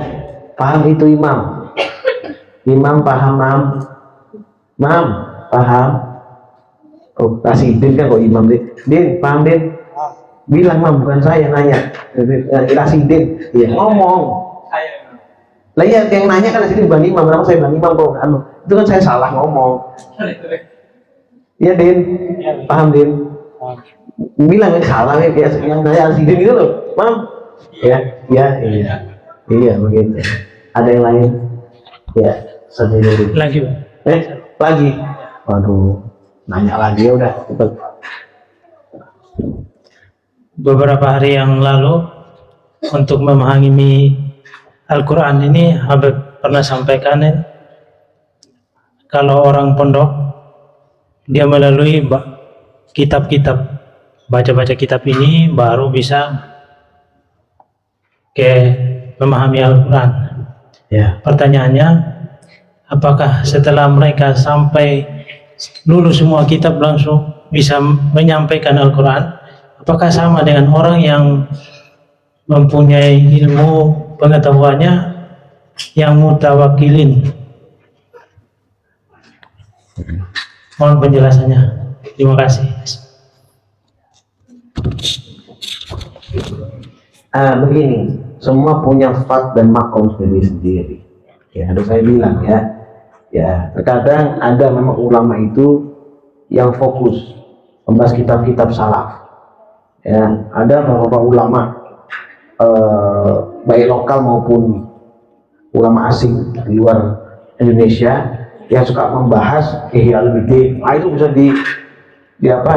paham itu Imam? Imam paham, Mam paham? Oh, kasih Din kan kok Imam Din paham Din? Bilang Mam, bukan saya nanya. Kasih Din, ya ngomong. Lah iya, yang nanya kan di sini bukan Imam, kenapa saya bilang Imam kok itu kan saya salah ngomong. Iya Din, paham Din? Bilang salah ya, yang saya Din itu loh, Mam. Iya begitu. Ada yang lain? Ya, sendiri. Lagi, Lagi. Waduh, nanya lagi ya udah. Cepet. beberapa hari yang lalu untuk memahami Al-Quran ini Habib pernah sampaikan kalau orang pondok dia melalui kitab-kitab, baca-baca kitab ini baru bisa memahami Al-Quran. Ya. Pertanyaannya, apakah setelah mereka sampai lulus semua kitab langsung bisa menyampaikan Al-Quran? Apakah sama dengan orang yang mempunyai ilmu pengetahuannya yang mutawakilin? Mohon penjelasannya. Terima kasih. Begini, semua punya fat dan makom sendiri-sendiri. Ya, harus saya bilang ya, terkadang ada memang ulama itu yang fokus membahas kitab-kitab salaf. Ya, ada beberapa ulama baik lokal maupun ulama asing di luar Indonesia yang suka membahas Ihya Ulumuddin. Itu bisa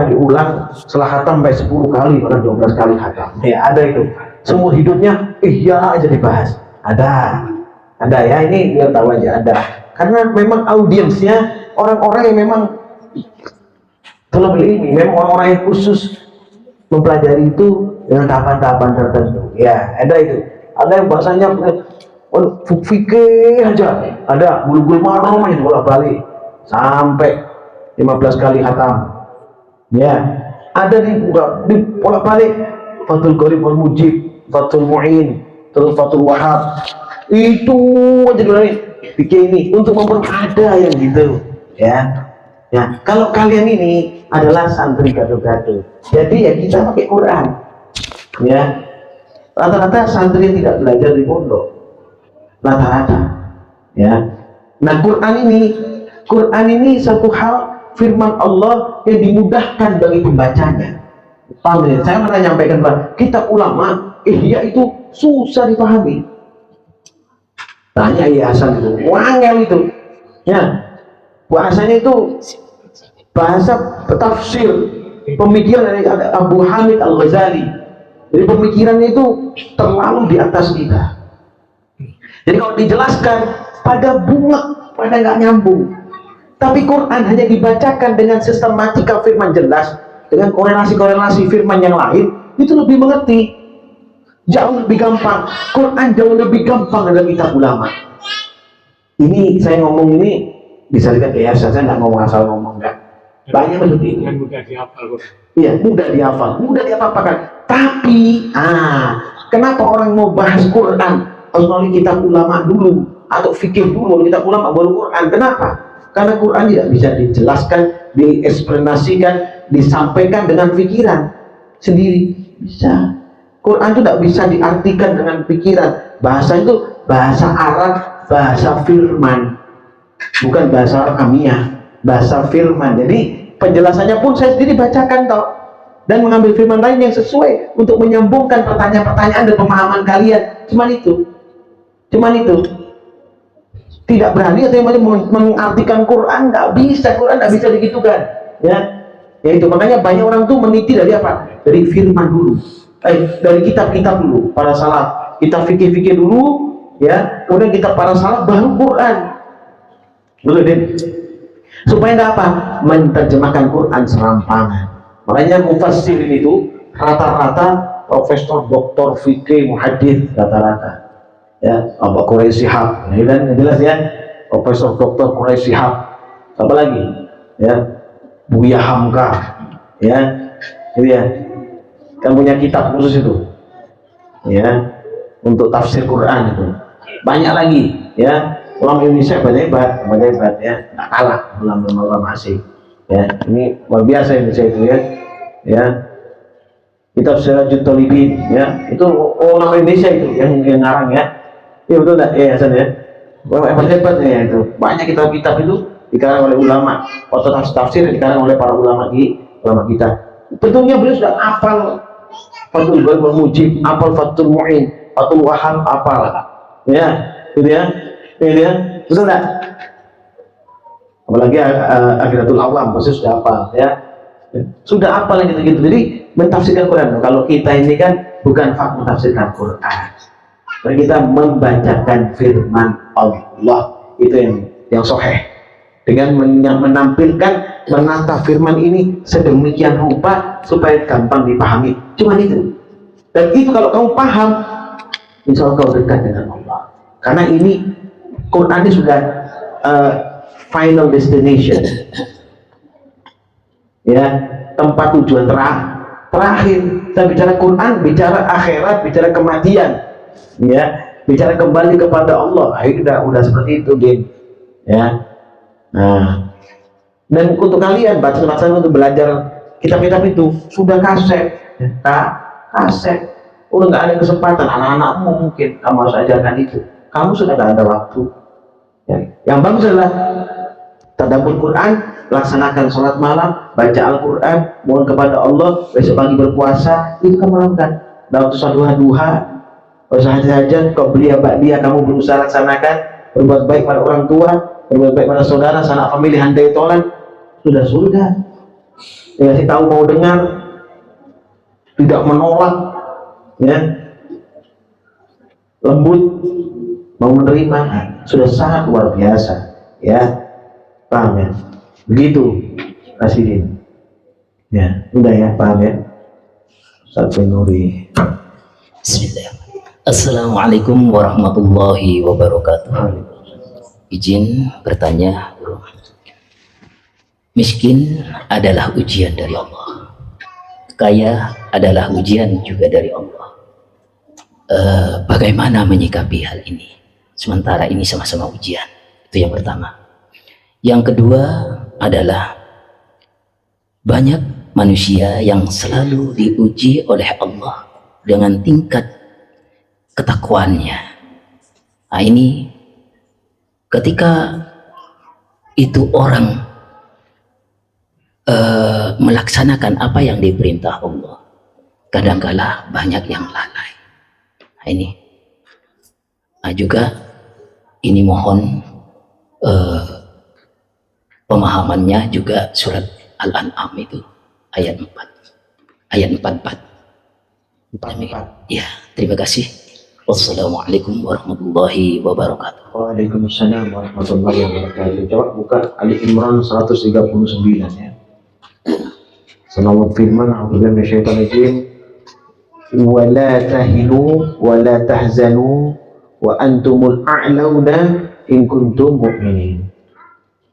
diulang setelah khatam sampai 10 kali bahkan 12 kali khatam. Ya, ada itu. Seumur hidupnya Ihya aja dibahas. Ada ya, ini biar tahu aja ada. Karena memang audiensnya orang-orang yang memang thalabul ilmi, memang orang-orang yang khusus mempelajari itu dengan tahapan-tahapan tertentu. Ya, ada itu. Ada yang bahasanya fikih aja. Ada Bulughul Maram itu bolak-balik sampai 15 kali khatam. Ya, ada di bolak-balik Fathul Qorib wal Mujib. Fathul Mu'in, terus Fathul Wahab. Itu aja dulu nih. Bikin ini untuk memperada yang gitu, ya. Ya, kalau kalian ini adalah santri gado-gado, jadi ya kita pakai Quran, ya. Rata-rata santri yang tidak belajar di pondok, rata-rata, ya. Nah, Quran ini satu hal firman Allah yang dimudahkan bagi pembacanya. Paham ya? Saya pernah nyampaikan bahwa kitab ulama, Ihya itu susah dipahami. Tanya Hasan itu, wangel itu, ya. Bahasanya itu bahasa tafsir, pemikiran dari Abu Hamid Al-Ghazali. Jadi pemikirannya itu terlalu di atas kita. Jadi kalau dijelaskan pada bunga, pada nggak nyambung. Tapi Quran hanya dibacakan dengan sistematika firman jelas, dengan korelasi-korelasi firman yang lain, itu lebih mengerti. Jauh lebih gampang. Quran jauh lebih gampang dalam kitab ulama. Ini saya ngomong ini bisa dilihat ya, saya nggak ngomong asal ngomong, enggak. Banyak seperti ini. Mudah dihafal. Iya, mudah dihafal, mudah diapa-apakan. Tapi, kenapa orang mau bahas Quran harus melalui kitab ulama dulu, atau fikih dulu, kitab ulama baru Quran? Kenapa? Karena Quran tidak bisa dijelaskan, dieksplanasikan, disampaikan dengan pikiran sendiri. Bisa. Quran itu tidak bisa diartikan dengan pikiran. Bahasa itu bahasa Arab, bahasa firman, bukan bahasa Amiyah, bahasa firman. Jadi penjelasannya pun saya sendiri bacakan toh, dan mengambil firman lain yang sesuai untuk menyambungkan pertanyaan-pertanyaan dan pemahaman kalian. Cuman itu. Tidak berani atau mengartikan Quran, nggak bisa. Quran nggak bisa digitukan, ya. Ya itu makanya banyak orang tuh meniti dari apa? Dari firman dulu. Dari kitab-kitab dulu, para salaf, kita fikih-fikih dulu, ya, kemudian kita para salaf baru Quran, betul deh, supaya nggak apa? Menerjemahkan Quran serampangan. Makanya mufassirin itu rata-rata profesor, doktor fikih, muhadits rata-rata, ya, apa Quraisy Shihab, ini kan jelas ya, profesor doktor Quraisy Shihab, apa lagi, ya, Buya Hamka, ya, itu ya. Kan punya kitab khusus itu, ya, untuk tafsir Quran itu. Banyak lagi, ya. Ulama Indonesia banyak hebat, ya. Nggak kalah ulama asing, ya. Ini luar biasa Indonesia itu, ya. Ya. Kitab Sirajut Thalibin, ya. Itu ulama Indonesia itu yang ngarang, ya. Iya betul nggak? Ya, Hasan ya. Hebat ya itu. Banyak kitab-kitab itu dikarang oleh ulama. Atau tafsir dikarang oleh para ulama kita. Tentunya beliau sudah hafal Fathul Mujib, apal Fathul Mu'in, Fathul Wahab, apal, ya, gitu ya, betul nggak? Apalagi Akhiratul Awam pasti sudah hafal, ya, sudah hafal yang gitu-gitu. Jadi mentafsirkan Quran. Kalau kita ini kan bukan mentafsirkan Quran, tapi kita membacakan firman Allah, itu yang sahih, dengan menampilkan, menata firman ini sedemikian rupa supaya gampang dipahami. Cuma itu. Dan itu kalau kamu paham, insya Allah kau dekat dengan Allah. Karena ini Quran ini sudah final destination, ya, tempat tujuan terakhir. Kita bicara Quran, bicara akhirat, bicara kematian, ya, bicara kembali kepada Allah. Udah seperti itu, Din, ya. Nah, dan untuk kalian baca-baca untuk belajar kitab-kitab itu sudah kaset, udah nggak ada kesempatan. Anak-anakmu mungkin kamu harus ajarkan itu. Kamu sudah nggak ada waktu, ya. Yang bagus adalah tadabbur Quran, laksanakan sholat malam, baca Al-Quran, mohon kepada Allah, besok pagi berpuasa, itu kamu lakukan. Dan waktu sholat duha, saja kau beli dia kamu berusaha laksanakan, berbuat baik pada orang tua, berbuat baik pada saudara, sanak famili, handai tolan, sudah. Dikasih tahu mau dengar, tidak menolak, ya, lembut, mau menerima, sudah sangat luar biasa, ya, paham ya? Begitu, Presiden, ya, udah ya, paham ya? Ustaz Nuri. Bismillah. Assalamualaikum warahmatullahi wabarakatuh. Izin bertanya, Bro. Miskin adalah ujian dari Allah. Kaya adalah ujian juga dari Allah. bagaimana menyikapi hal ini. Sementara ini sama-sama ujian. Itu yang pertama. Yang kedua adalah banyak manusia yang selalu diuji oleh Allah dengan tingkat ketakwaannya. Nah, ini ketika itu orang melaksanakan apa yang diperintah Allah, kadangkala banyak yang lalai. Nah, ini juga ini mohon pemahamannya juga surat Al-An'am itu ayat 4 ayat 44. Ya, terima kasih. Wassalamualaikum warahmatullahi wabarakatuh. Waalaikumsalam warahmatullahi wabarakatuh. Coba buka Ali Imran 139 ya. Senawat firman, a'udzubillahi minasyaitonir rajim. Wa la tahinu wa la tahzanu wa antumul a'launa in kuntum mu'minin.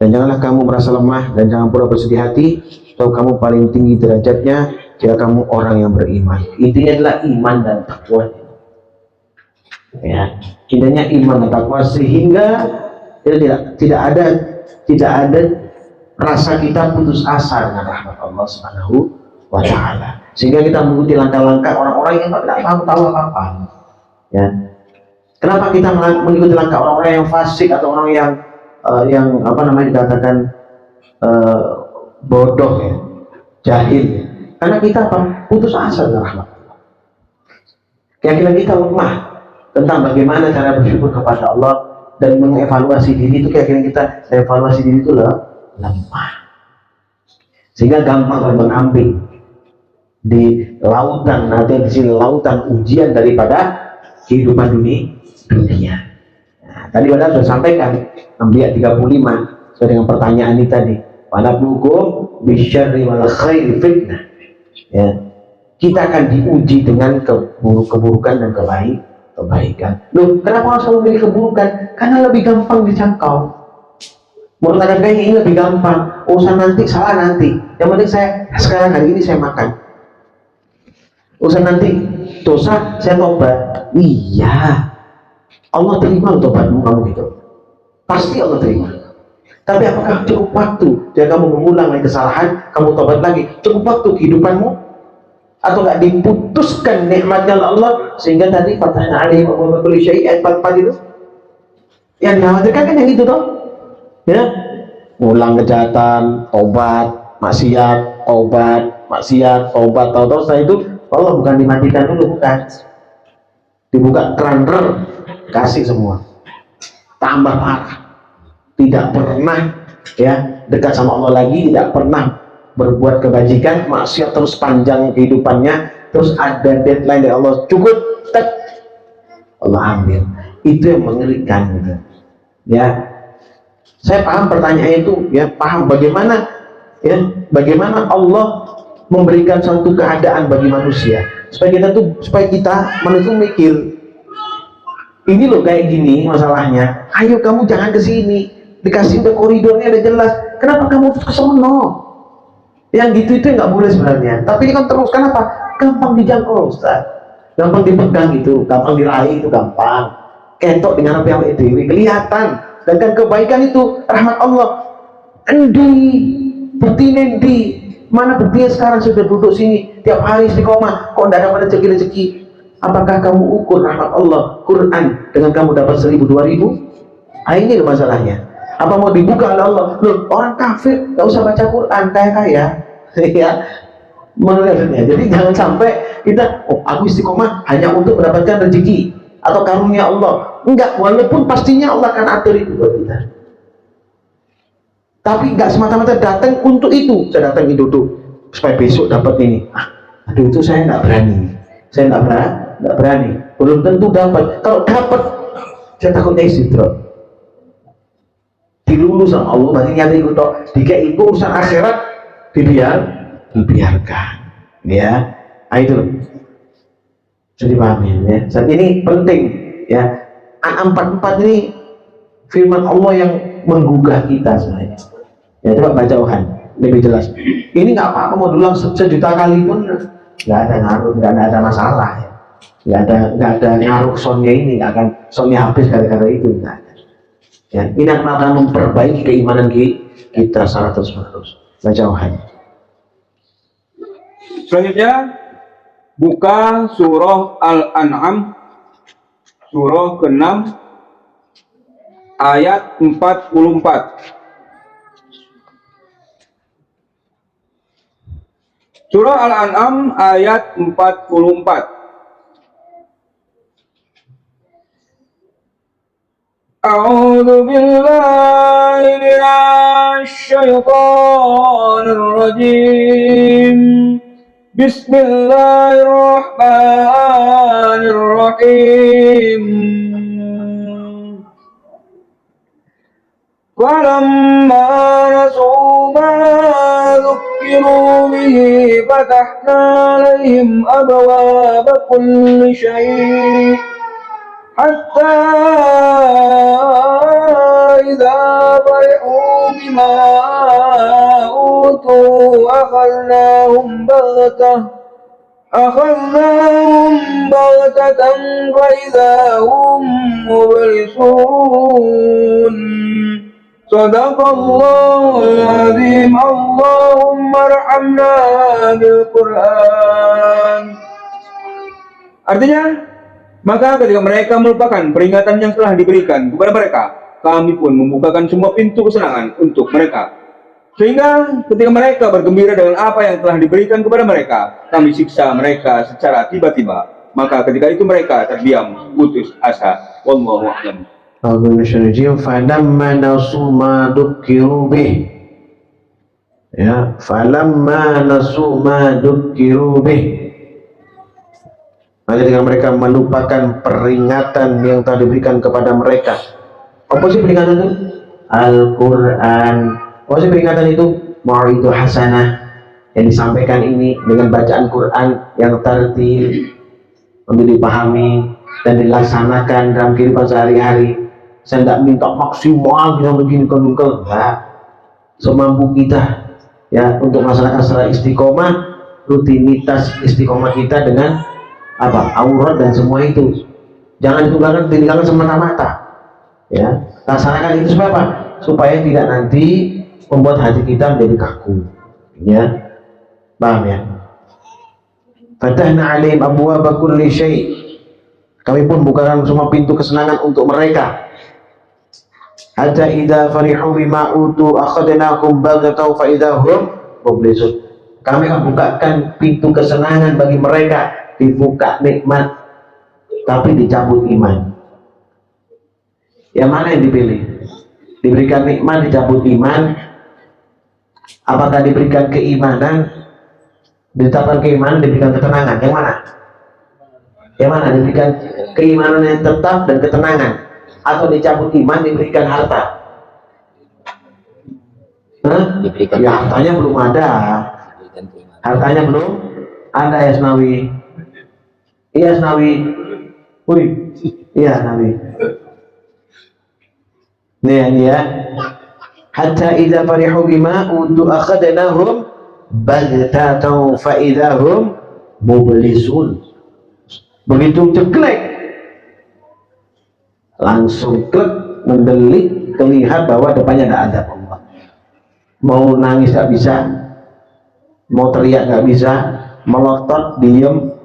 Dan janganlah kamu merasa lemah dan jangan pula bersedih hati, atau kamu paling tinggi derajatnya jika kamu orang yang beriman. Intinya adalah iman dan takwa. Ya, intinya iman dan takwa sehingga tidak ada rasa kita putus asa dengan rahmat Allah Subhanahu wa Ta'ala, sehingga kita mengikuti langkah-langkah orang-orang yang tidak tahu apa-apa. Ya, kenapa kita mengikuti langkah orang-orang yang fasik atau orang yang apa namanya dikatakan bodoh ya, jahil ya? Karena kita apa? Putus asa dengan rahmat Allah. Keyakinan kita lemah tentang bagaimana cara bersyukur kepada Allah dan mengevaluasi diri itu, keyakinan kita evaluasi diri itu lemah, sehingga gampang terbang ambing di lautan, nanti di sini lautan ujian daripada kehidupan dunia. Nah, tadi padahal sudah sampaikan Anbiya 35 sesuai dengan pertanyaan ini tadi. Wanabluukum bisyarri wal khairi fitnah. Ya, kita akan diuji dengan keburukan dan kebaikan. Loh, kenapa harus selalu memilih keburukan? Karena lebih gampang dijangkau. Mengatakan kayaknya ini lebih gampang, urusan nanti salah nanti. Yang penting saya sekarang hari ini saya makan. Urusan nanti dosa saya tobat. Iya, Allah terima tobatmu kamu gitu. Pasti Allah terima. Tapi apakah cukup waktu jika kamu mengulang lagi kesalahan, kamu tobat lagi? Cukup waktu kehidupanmu? Atau nggak diputuskan nikmatnya Allah sehingga tadi fatahna alaihi wa kulli syai'in ayat 44 itu? Yang dikhawatirkan kan yang itu toh. Ya, ulang kejahatan, tobat, maksiat, tahu-tahu setelah itu Allah bukan dimatikan dulu, bukan, dibuka keran kasih semua, tambah parah, tidak pernah ya dekat sama Allah lagi, tidak pernah berbuat kebajikan, maksiat terus panjang kehidupannya, terus ada deadline dari Allah, cukup, Allah ambil. Itu yang mengerikan gitu. Ya, saya paham pertanyaannya itu, ya paham bagaimana Allah memberikan suatu keadaan bagi manusia supaya kita manusia mikir, ini loh kayak gini masalahnya, ayo kamu jangan ke sini, dikasih udah koridornya udah jelas, kenapa kamu ke sono? Yang gitu itu nggak boleh sebenarnya, tapi ini kan terus, kenapa? Gampang dijangkau Ustaz, gampang dipegang itu, gampang diraih itu, gampang ketok dengan apa yang kelihatan. Dan kebaikan itu rahmat Allah. Bukti mana buktinya sekarang sudah duduk sini tiap hari istiqomah, kok tidak dapat rezeki? Apakah kamu ukur rahmat Allah Quran dengan kamu dapat 1.000 2.000? Ini loh masalahnya. Apa mau dibuka oleh Allah? Loh, orang kafir nggak usah baca Quran kaya ya. Menurutnya, jadi jangan sampai kita, aku istiqomah hanya untuk mendapatkan rezeki atau karunia Allah. Enggak, walaupun pastinya Allah akan atur itu buat kita, tapi enggak semata-mata datang untuk itu. Saya datang itu supaya besok dapat ini. Aduh, itu saya enggak berani. Saya enggak berani. Belum tentu dapat. Kalau dapat, saya takutnya istidrak. Dilulus sama Allah, berarti nyata itu toh. Dikai itu urusan akhirat dibiarkan. Ya, itu loh. Jadi pahami ya. Saat ini penting ya. An 44 ini firman Allah yang menggugah kita sebenarnya. Ya, coba baca Tuhan lebih jelas. Ini nggak apa-apa mau diulang sejuta kali pun nggak ada ngaruh, nggak ada masalah ya. nggak ada ngaruh soundnya ini, nggak akan soundnya habis gara-gara itu, nggak ada. Ya, ini akan memperbaiki keimanan kita secara terus-menerus. Jauhan. Selanjutnya buka surah Al-An'am surah ke-6 ayat 44. Surah Al-An'am ayat 44. A'udzu billahi minasy syaithanir rajim. Bismillahirrahmanirrahim. Walamma nasu ma dzukkiru bihi fatahna alaihim abwaaba kulli syai' hatta idza farihu bima utu akhadnahum baghtatan fa idza hum mublisun. Sadaqallahul azim. Allahumma arhamna bil Qur'an. Artinya, maka ketika mereka melupakan peringatan yang telah diberikan kepada mereka, kami pun membukakan semua pintu kesenangan untuk mereka. Sehingga ketika mereka bergembira dengan apa yang telah diberikan kepada mereka, kami siksa mereka secara tiba-tiba. Maka ketika itu mereka terdiam, putus asa. Wallahu a'lam. Falamma nasu ma dzukkiru bih. Ya, falamma nasu ma dzukkiru bih. Maka ketika mereka melupakan peringatan yang telah diberikan kepada mereka. Apa sih peringatan itu? Al-Quran. Apa sih peringatan itu? Mau'idhu hasanah, yang disampaikan ini dengan bacaan Quran yang tertil untuk dipahami dan dilaksanakan dalam kehidupan sehari-hari. Saya tidak minta maksimal yang begini kan, semampu kita ya untuk melaksanakan secara istiqomah, rutinitas istiqomah kita dengan apa, aurat dan semua itu jangan ditinggalkan semata-mata ya. Laksanakan itu supaya apa? Supaya tidak nanti membuat hati kita menjadi kaku ya. Paham ya? Fatahna alaihim abwaaba kulli syai'. Kami pun bukakan semua pintu kesenangan untuk mereka. Hatta idza farihu bima utu akhadnahum baghtatan fa idza hum mublisun. Kami akan bukakan pintu kesenangan bagi mereka, dibuka nikmat tapi dicabut iman. Yang mana yang dipilih? Diberikan nikmat, dicabut iman. Apakah diberikan keimanan, ditetapkan keimanan, diberikan ketenangan? Yang mana? Yang mana? Diberikan keimanan yang tetap dan ketenangan, atau dicabut iman, diberikan harta? Diberikan ya hartanya belum ada. Hartanya belum ada ya Asnawi. Iya Asnawi. Wih, iya Asnawi. Nih ya. Hatta idza farihu bima utu akhadnahum baghtatan fa idza hum mublisun. Begitu ceklek, langsung klek, mendelik, terlihat bahwa depannya ada azab Allah. Mau nangis gak bisa, mau teriak gak bisa, melotot, diem,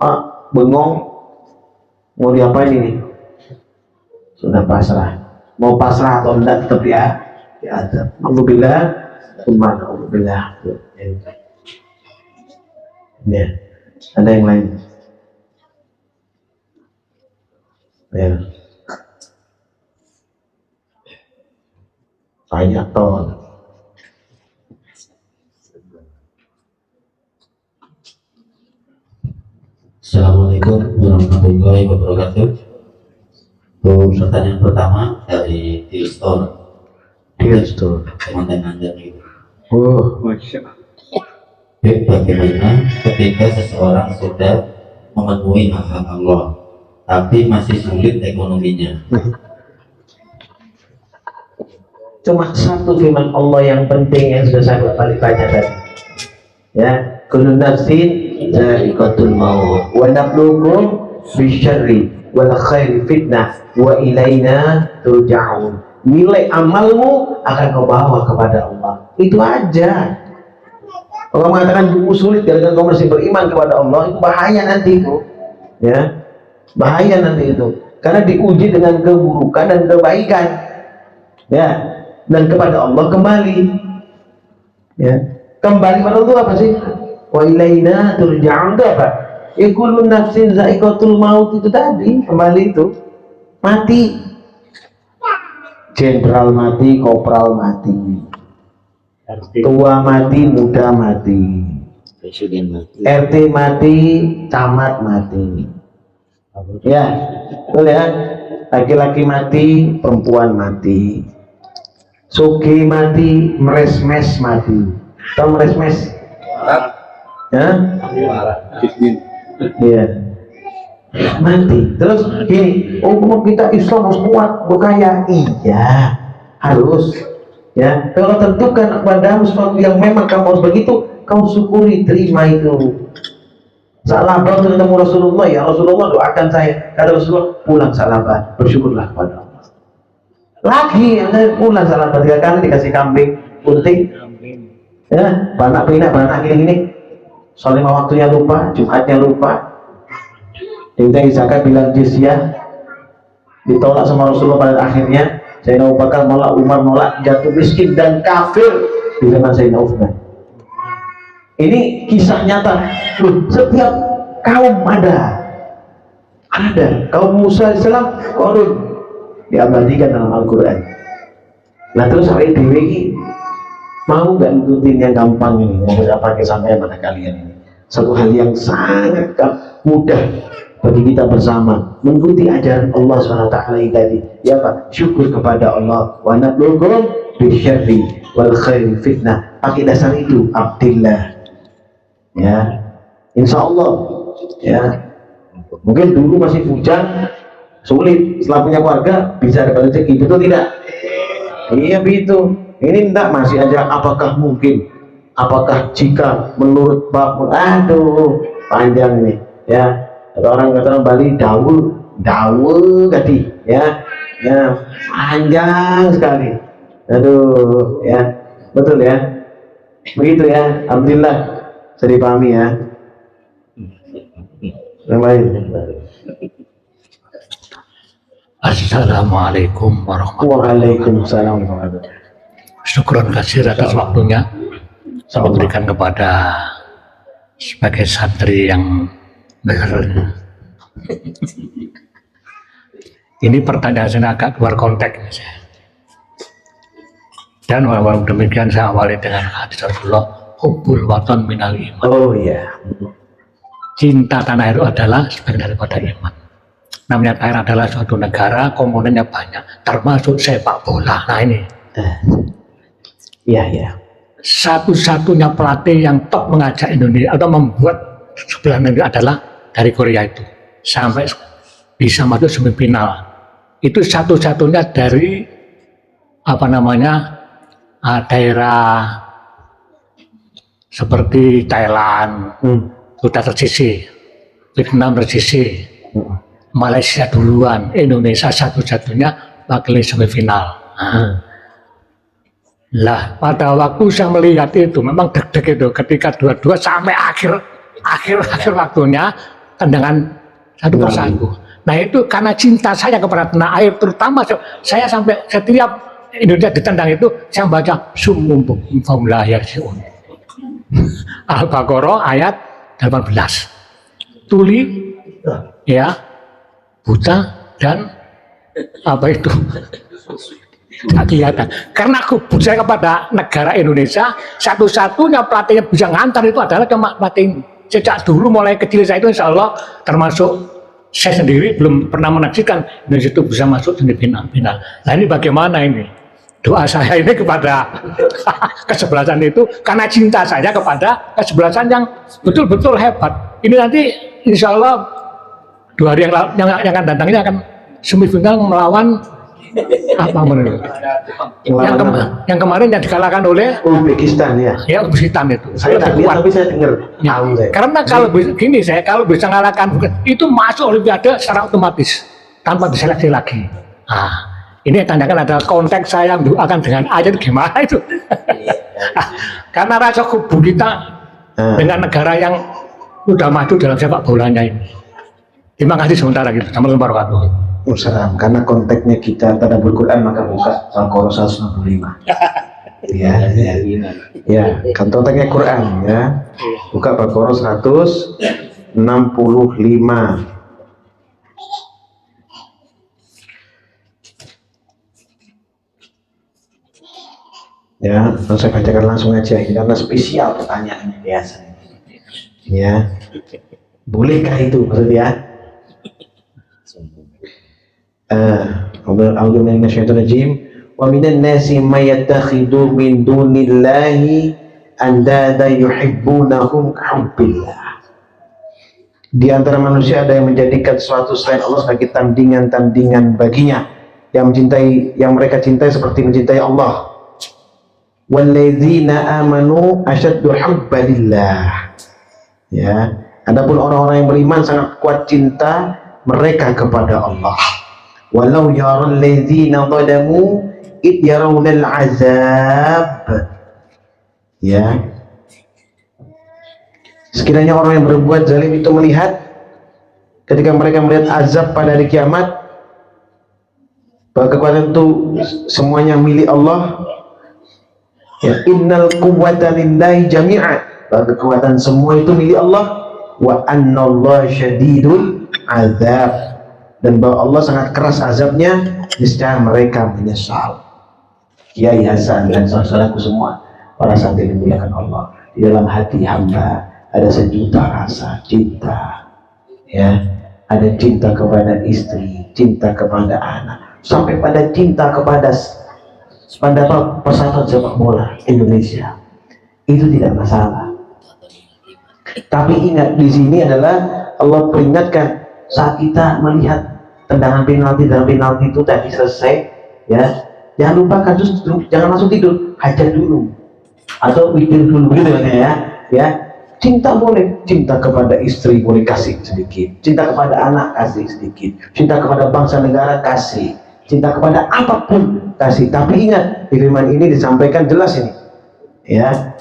bengong, mau diapain ini? Sudah pasrah. Mau pasrah atau enggak tetap ya azab. Alhamdulillah, alhamdulillah. Ya, ada yang lain? Ya. Banyak toh. Assalamualaikum warahmatullahi wabarakatuh. Pertanyaan pertama dari Tilstor. Teman-teman dari bagaimana ketika seseorang sudah memenuhi hak-hak Allah tapi masih sulit ekonominya? Cuma satu firman Allah yang penting yang sudah saya balik baca tadi ya, kullu nafsin dha'iqatul maut wa nabluukum bisyarri wal khairi fitnah wa ilaina turja'un. Nilai amalmu akan kau bawa kepada Allah. Itu aja. Kalau mengatakan buku sulit gara-gara kau masih beriman kepada Allah, itu bahaya nanti itu. Ya. Bahaya nanti itu. Karena diuji dengan keburukan dan kebaikan. Ya. Dan kepada Allah kembali. Ya. Kembali pada Allah apa sih? Wa ilaina turja'un itu apa? Kullu nafsin za'iqatul maut itu tadi, kembali itu. Mati. Jenderal mati, kopral mati. Tua mati, muda mati. Presiden mati. RT mati, camat mati. Ya, betul ya. Laki-laki mati, perempuan mati. Sugi mati, meresmes mati. Tahu meresmes? Ya? Iya. Mati. Terus gini, oh kita Islam harus kuat, berkaya. Iya, harus. Ya, kalau tentukan padamu sesuatu yang memang kamu harus begitu, kau syukuri, terima itu. Salah ketemu Rasulullah, ya Rasulullah doakan saya. Kata Rasulullah, pulang salah, bersyukurlah kepada Allah. Lagi, pulang salah 3 kali dikasih kambing, putih. Ya, banak pinak, banak gini-gini. Soalnya waktunya lupa, Jumatnya lupa. Diminta zakat bilang jizyah, ditolak sama Rasulullah. Pada akhirnya Sayyidina Abu Bakar nolak, Umar nolak, jatuh miskin dan kafir di zaman Sayyidina Utsman. Ini kisah nyata. Setiap kaum ada kaum Musa alaihissalam, Qarun diabadikan dalam Al-Quran. Nah terus hari ini mau nggak ngikutin yang gampang ini, yang saya pakai sampai pada kalian ini? Satu hal yang sangat mudah bagi kita bersama mengikuti ajaran Allah SWT tadi. Ya Pak, syukur kepada Allah. Wa nablughum bisyarri wal khairi fitnah. Pakai dasar itu, Abdillah. Ya, insya Allah. Ya, mungkin dulu masih bujang, sulit. Setelah punya keluarga bisa dapat rezeki, betul tidak? Iya begitu. Ini enggak, masih aja apakah mungkin? Apakah jika menurut Bapak? Aduh, panjang ini. Ya. Orang kata Bali dawu tadi, ya panjang sekali. Aduh, ya betul ya, begitu ya. Alhamdulillah, saya dipahami ya. Yang lain. Assalamualaikum warahmatullahi Waalaikumsalam warahmatullahi wabarakatuh. Syukron kasih atas waktunya saya berikan kepada sebagai santri yang ini pertanyaan saya agak keluar konteks dan walaupun demikian saya awali dengan hadis Rasulullah, hubbul watan minal iman. Oh iya. Cinta tanah air adalah sebagian daripada iman. Namanya air adalah suatu negara, komponennya banyak, termasuk sepak bola. Nah ini iya. Satu-satunya pelatih yang top mengajak Indonesia atau membuat sebelah negeri adalah dari Korea itu sampai bisa masuk semifinal. Itu satu-satunya dari daerah seperti Thailand sudah tersisih, Vietnam tersisih, Malaysia duluan, Indonesia satu-satunya wakil semifinal. Lah pada waktu saya melihat itu memang deg-deg itu ketika dua-dua sampai akhir waktunya tendangan satu persatu. Nah itu karena cinta saya kepada tanah air, terutama saya sampai setiap Indonesia ditendang itu saya baca sumum faula yarjiun. Al-Baqarah ayat 18. Tuli, ya, buta dan apa itu? Tidak kelihatan. Karena aku percaya kepada negara Indonesia, satu-satunya pelatih yang bisa ngantar itu adalah cuma pelatih ini. Sejak dulu mulai kecil saya itu insya Allah termasuk saya sendiri belum pernah menyaksikan Indonesia itu bisa masuk semifinal. Nah ini bagaimana ini? Doa saya ini kepada kesebelasan itu karena cinta saya kepada kesebelasan yang betul-betul hebat. Ini nanti insya Allah 2 hari yang akan datang ini akan semifinal melawan Apa menurut? Yang lama. Yang kemarin yang dikalahkan oleh Uzbekistan ya. ya Uzbekistan itu. Saya tak lebih lihat kuat. tapi saya dengar. Ya, Tahu saya. karena kalau bisa mengalahkan itu masuk Olimpiade secara otomatis tanpa diseleksi lagi. Nah, ini tandakan ada konteks saya yang doakan dengan ayat gimana itu. Karena rasa kubu kita dengan negara yang sudah maju dalam sepak bolanya ini. Terima kasih sementara gitu. Assalamualaikum warahmatullahi wabarakatuh. Salam. Karena konteksnya kita tadabbur Quran maka buka Al-Qur'an 165. Ya, ya, ya, kan konteksnya Quran ya. Buka Al-Qur'an 165. Ya, saya bacakan langsung aja karena spesial pertanyaannya biasanya. Ya, bolehkah itu maksudnya? A'udzu billahi minasyaitonir rajim. Wa minan nasi may yattakhidhu min dunillahi andada yuhibbunahum kahubbillah. Di antara manusia ada yang menjadikan suatu selain Allah sebagai tandingan-tandingan baginya, yang mereka cintai seperti mencintai Allah. Walladzina amanu asyaddu hubbalillah. Ya, adapun orang-orang yang beriman sangat kuat cinta mereka kepada Allah. Walau yaral ladzina zalamu id yarawna azab. Ya. Sekiranya orang yang berbuat zalim itu melihat ketika mereka melihat azab pada hari kiamat, bahwa kekuatan itu semuanya milik Allah. Ya, innal quwwata lillahi jami'a. Bahwa kekuatan semua itu milik Allah. Wa annallaha syadidul azab. Dan bahwa Allah sangat keras azabnya, niscaya mereka menyesal. Kiai Hasan dan saudaraku semua, para santri dimuliakan Allah, di dalam hati hamba ada sejuta rasa cinta. Ya, ada cinta kepada istri, cinta kepada anak, sampai pada cinta kepada persatuan sepak bola Indonesia. Itu tidak masalah. Tapi ingat, di sini adalah Allah peringatkan saat kita melihat tendangan penalti dalam penalti itu tadi selesai, ya, jangan lupakan, jangan langsung tidur, hajat dulu atau witir dulu gitu ya. Cinta boleh, cinta kepada istri boleh kasih sedikit, cinta kepada anak kasih sedikit, cinta kepada bangsa negara kasih, cinta kepada apapun kasih. Tapi ingat, di firman ini disampaikan jelas ini, ya,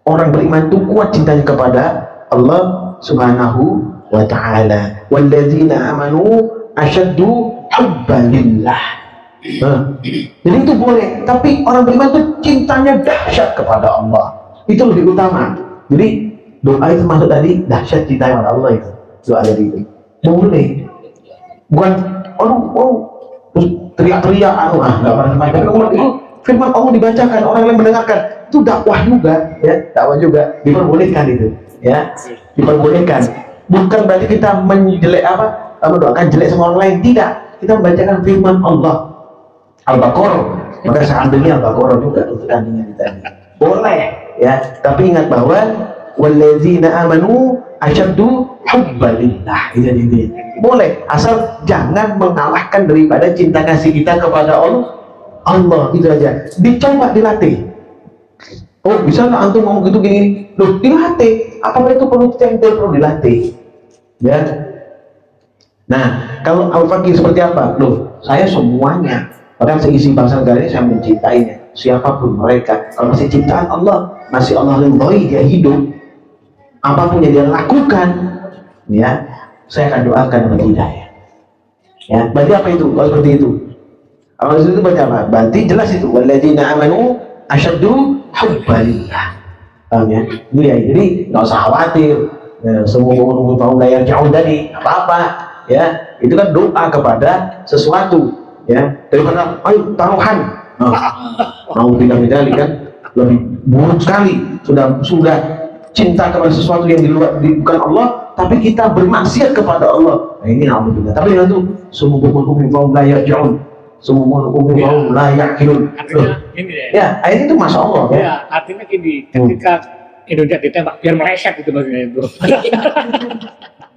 orang beriman itu kuat cintanya kepada Allah Subhanahu wa ta'ala. Walladzina amanu asyaddu hubbalillah. Jadi itu boleh, tapi orang beriman itu cintanya dahsyat kepada Allah. Itu lebih utama. Jadi doa itu masuk tadi dahsyat cinta kepada Allah itu. Doa tadi itu. Boleh. Bukan terus teriak-teriak enggak pernah. Tapi itu firman Allah dibacakan, orang yang mendengarkan itu dakwah juga, ya, dakwah juga diperbolehkan itu, ya, diperbolehkan. Bukan berarti kita menjelek mendoakan jelek sama orang lain, tidak. Kita membacakan firman Allah Al-Baqarah, maka seandainya Al-Baqarah juga untuk tandingan kita ini boleh, ya. Tapi ingat bahwa walladzina amanu asyaddu hubbalillah, ini boleh, asal jangan mengalahkan daripada cinta kasih kita kepada Allah, itu aja. Dicoba, dilatih. Oh, bisa nggak antum ngomong gitu gini? Loh, dilatih. Apa itu perlu centil, perlu dilatih, ya. Nah, kalau al-fakir seperti apa? Loh, saya semuanya, bahkan seisi bangsa negara ini saya mencintainya, siapapun mereka. Kalau masih ciptaan Allah, masih Allah ridhoi, dia hidup, apapun yang dia lakukan, ya, saya akan doakan bagi hidayah. Ya, berarti apa itu? Kalau seperti itu, kalau itu baca apa? Berarti jelas itu walladzina amanu asyaddu hubbalillah. Paham ya? Jadi nggak usah khawatir. Ya, semua umur tahun layar jauh tadi apa-apa. Ya, itu kan doa kepada sesuatu, ya, daripada ayo taruhan. Mau tidak kan lebih buruk sekali. Sudah cinta kepada sesuatu yang di luar, bukan Allah, tapi kita bermaksiat kepada Allah. Nah, ini alhamdulillah. Tapi itu semua umur tahun layar jauh, semua umur tahun layak kilun. Ya, ayat itu masya Allah. Ya, artinya gini, ketika Indonesia ditembak biar meleset itu maksudnya itu.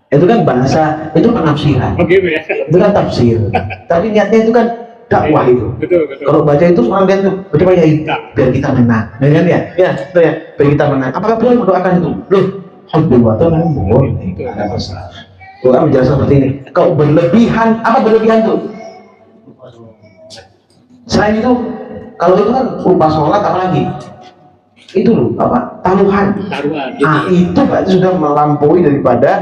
Itu kan bahasa, itu penafsiran. Begitu ya. Itu kan tafsir. Tapi niatnya itu kan dakwah itu. Betul, betul. Kalau baca itu orang lihat tuh, bagaimana ya? Biar kita menang, ya kan ya? Ya, betul ya. Biar kita menang. Apakah boleh mendoakan itu? Loh, alhamdulillah, memang boleh. Tidak ada masalah. Quran menjelaskan seperti ini. Kau berlebihan, apa berlebihan tuh? Selain itu, kalau itu kan lupa sholat apa lagi? Itu loh, apa? Taruhan. Taruhan. Itu berarti sudah melampaui daripada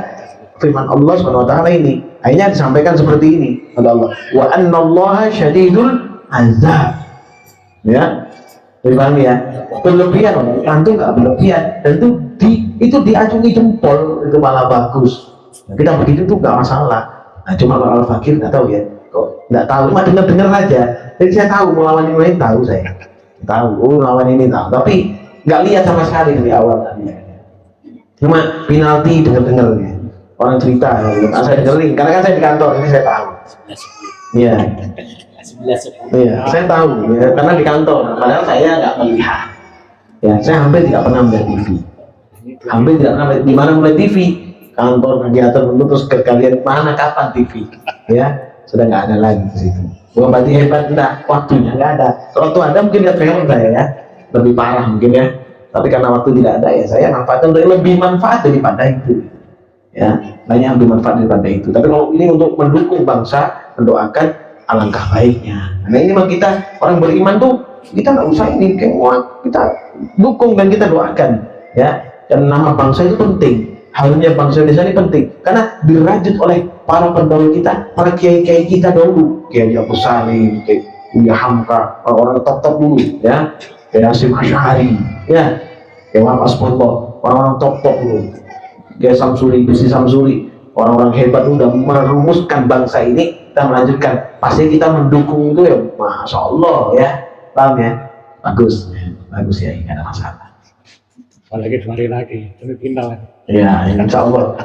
firman Allah Subhanahu wa taala ini. Akhirnya disampaikan seperti ini oleh Allah. Wa annallaha syadidul azab. Ya. Jadi paham ya? Berlebihan, antum nggak berlebihan dan itu diacungi jempol itu malah bagus. Kita begitu tuh nggak masalah. Nah, cuma kalau al-fakir nggak tahu ya. Kok nggak tahu, cuma dengar aja. Jadi saya tahu melawan yang lain tahu saya. Tahu, oh lawan ini tahu. Tapi nggak lihat sama sekali dari awal tadi. Cuma penalti dengar ya. Orang cerita, ya. Saya dengerin, karena kan saya di kantor ini saya tahu. Iya. Iya, saya tahu ya, karena di kantor. Padahal saya nggak melihat. Ya, saya hampir tidak pernah melihat TV. Hampir tidak pernah di mana melihat TV. Kantor kegiatan tentu terus ke kalian mana kapan TV? Ya, sudah nggak ada lagi di situ. Bukan berarti hebat, enggak, waktunya nggak ada. Kalau waktu ada mungkin lihat film saya ya, lebih parah mungkin ya. Tapi karena waktu tidak ada ya saya manfaatkan untuk lebih manfaat daripada itu. Ya, banyak yang lebih manfaat daripada itu. Tapi kalau ini untuk mendukung bangsa, mendoakan, alangkah baiknya. Karena ini memang kita orang beriman tuh kita nggak usah ini kita dukung dan kita doakan ya. Dan nama bangsa itu penting. Harusnya bangsa Indonesia ini penting karena dirajut oleh para pendahulu kita, para kiai-kiai kita dahulu, Kiai Abu Salim, Kiai Hamka, orang-orang top dulu ya, Kiai Hasyim Asy'ari ya, Kiai Muhammad Asmullah, orang-orang top dulu, Kiai Samsuri, Bisi Samsuri, orang-orang hebat udah merumuskan bangsa ini. Kita melanjutkan, pasti kita mendukung itu ya, masya Allah ya, paham ya, bagus ya, nggak ada masalah. Apalagi 2 hari lagi, tapi pindah lagi. Ya, insya Allah,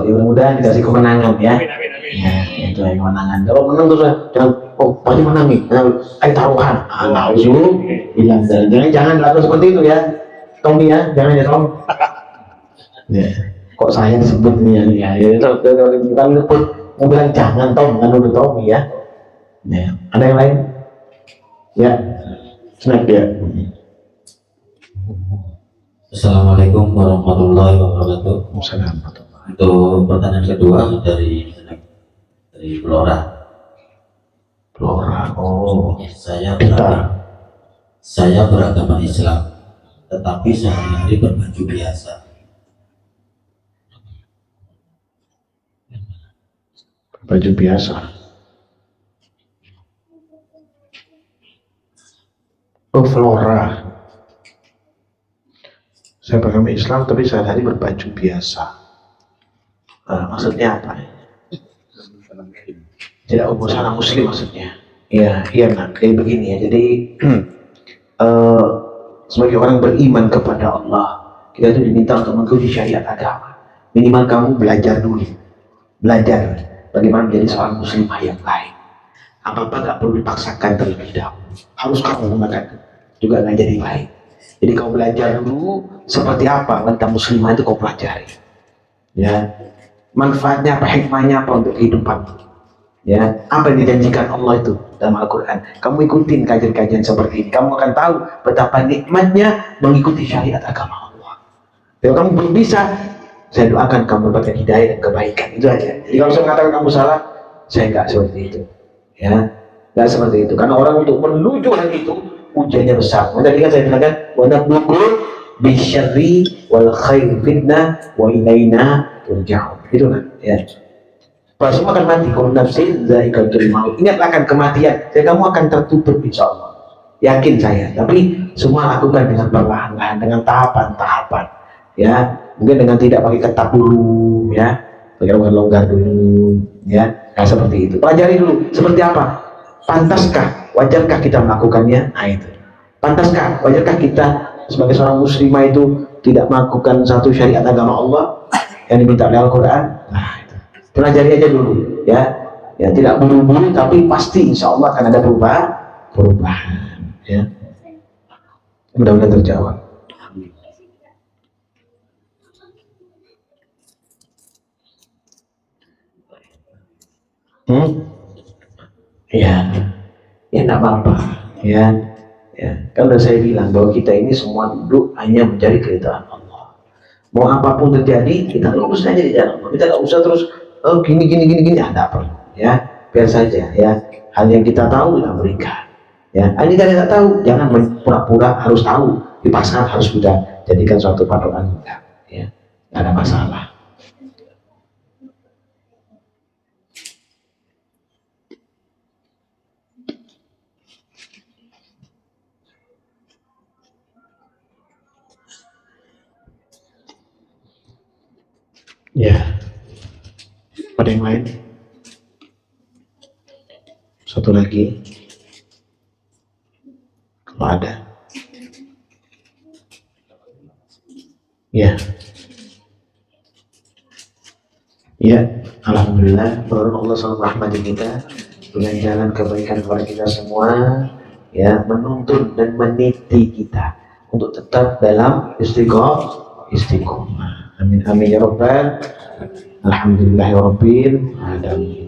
ya mudah-mudahan dikasih kemenangan ya. Amin, amin, amin. Ya, itu ya kemenangan. Kalau menang terus jangan, pasti menang nih, ayo taruhan. Bilang jangan lakukan seperti itu ya, Tommy ya, jangan ya Tom. Ya, kok saya disebut nih ya, bukan nyebut, mau bilang jangan Tom, jangan udah Tommy ya. Ya, ada yang lain? Ya, snack ya. Assalamualaikum warahmatullahi wabarakatuh. Assalamualaikum. Untuk pertanyaan kedua dari Blora. Oh, Saya beragama Islam, tetapi sehari-hari berbaju biasa. baju biasa. Oh, Flora. Saya beragama Islam tapi sehari-hari berbaju biasa. Maksudnya apa? Tidak busana muslim maksudnya. Iya nak. Jadi begini ya. Jadi sebagai orang beriman kepada Allah, kita itu diminta untuk mengikuti syariat agama. Minimal kamu belajar dulu. Belajar bagaimana menjadi seorang muslimah yang baik. Apa-apa nggak perlu dipaksakan terlebih dahulu. Harus kamu gunakan juga nggak jadi baik. Jadi kau belajar dulu seperti apa wanita muslimah itu kau pelajari. Ya, manfaatnya apa, hikmahnya apa untuk kehidupan. Ya, apa yang dijanjikan Allah itu dalam Al-Quran. Kamu ikutin kajian-kajian seperti ini, kamu akan tahu betapa nikmatnya mengikuti syariat agama Allah. Kalau kamu belum bisa, saya doakan kamu mendapatkan hidayah dan kebaikan. Itu aja. Jadi kalau saya mengatakan kamu salah, saya nggak seperti itu. Ya, nggak seperti itu. Karena orang untuk menuju hal itu ujiannya besar. Tadi kan saya bilang wa nablughul bisyarri wal khairi fitnah wa ilaina turja'un. Itu kan ya. Pas semua akan mati, kalau nafsin zaikatul maut. Ingatlah akan kematian. Jadi kamu akan tertutup insyaallah. Yakin saya. Tapi semua lakukan dengan perlahan-lahan, dengan tahapan-tahapan. Ya, mungkin dengan tidak pakai ketat dulu ya. Pakai longgar dulu ya. Nah, seperti itu. Pelajari dulu seperti apa? Pantaskah, wajarkah kita melakukannya? Nah itu. Pantaskah, wajarkah kita sebagai seorang muslimah itu tidak melakukan satu syariat agama Allah yang diminta oleh Al-Quran? Nah itu. Pelajari aja dulu ya. Ya tidak buru-buru tapi pasti insya Allah akan ada perubahan ya. Mudah-mudahan terjawab. Ya. ya enggak apa-apa, ya. Ya, kan udah saya bilang bahwa kita ini semua duduk hanya mencari keridhaan Allah. Mau apapun terjadi, kita lurus aja di jalan Allah. Kita nggak usah terus oh gini, ada perlu, ya. Biar saja, ya. Hal yang kita tahu kita berikan. Ya, ini kita tidak tahu, jangan pura-pura harus tahu, dipaksa harus sudah jadikan suatu patokan kita, ya. Nggak ada masalah. Ya, ada yang lain? Satu lagi, kalau ada. Ya, ya, alhamdulillah, menurut Allah selalu rahmati kita dengan jalan kebaikan kepada kita semua, ya, menuntun dan meniti kita untuk tetap dalam istiqomah. Amin amin ya rabbal. Alhamdulillahirabbil alamin.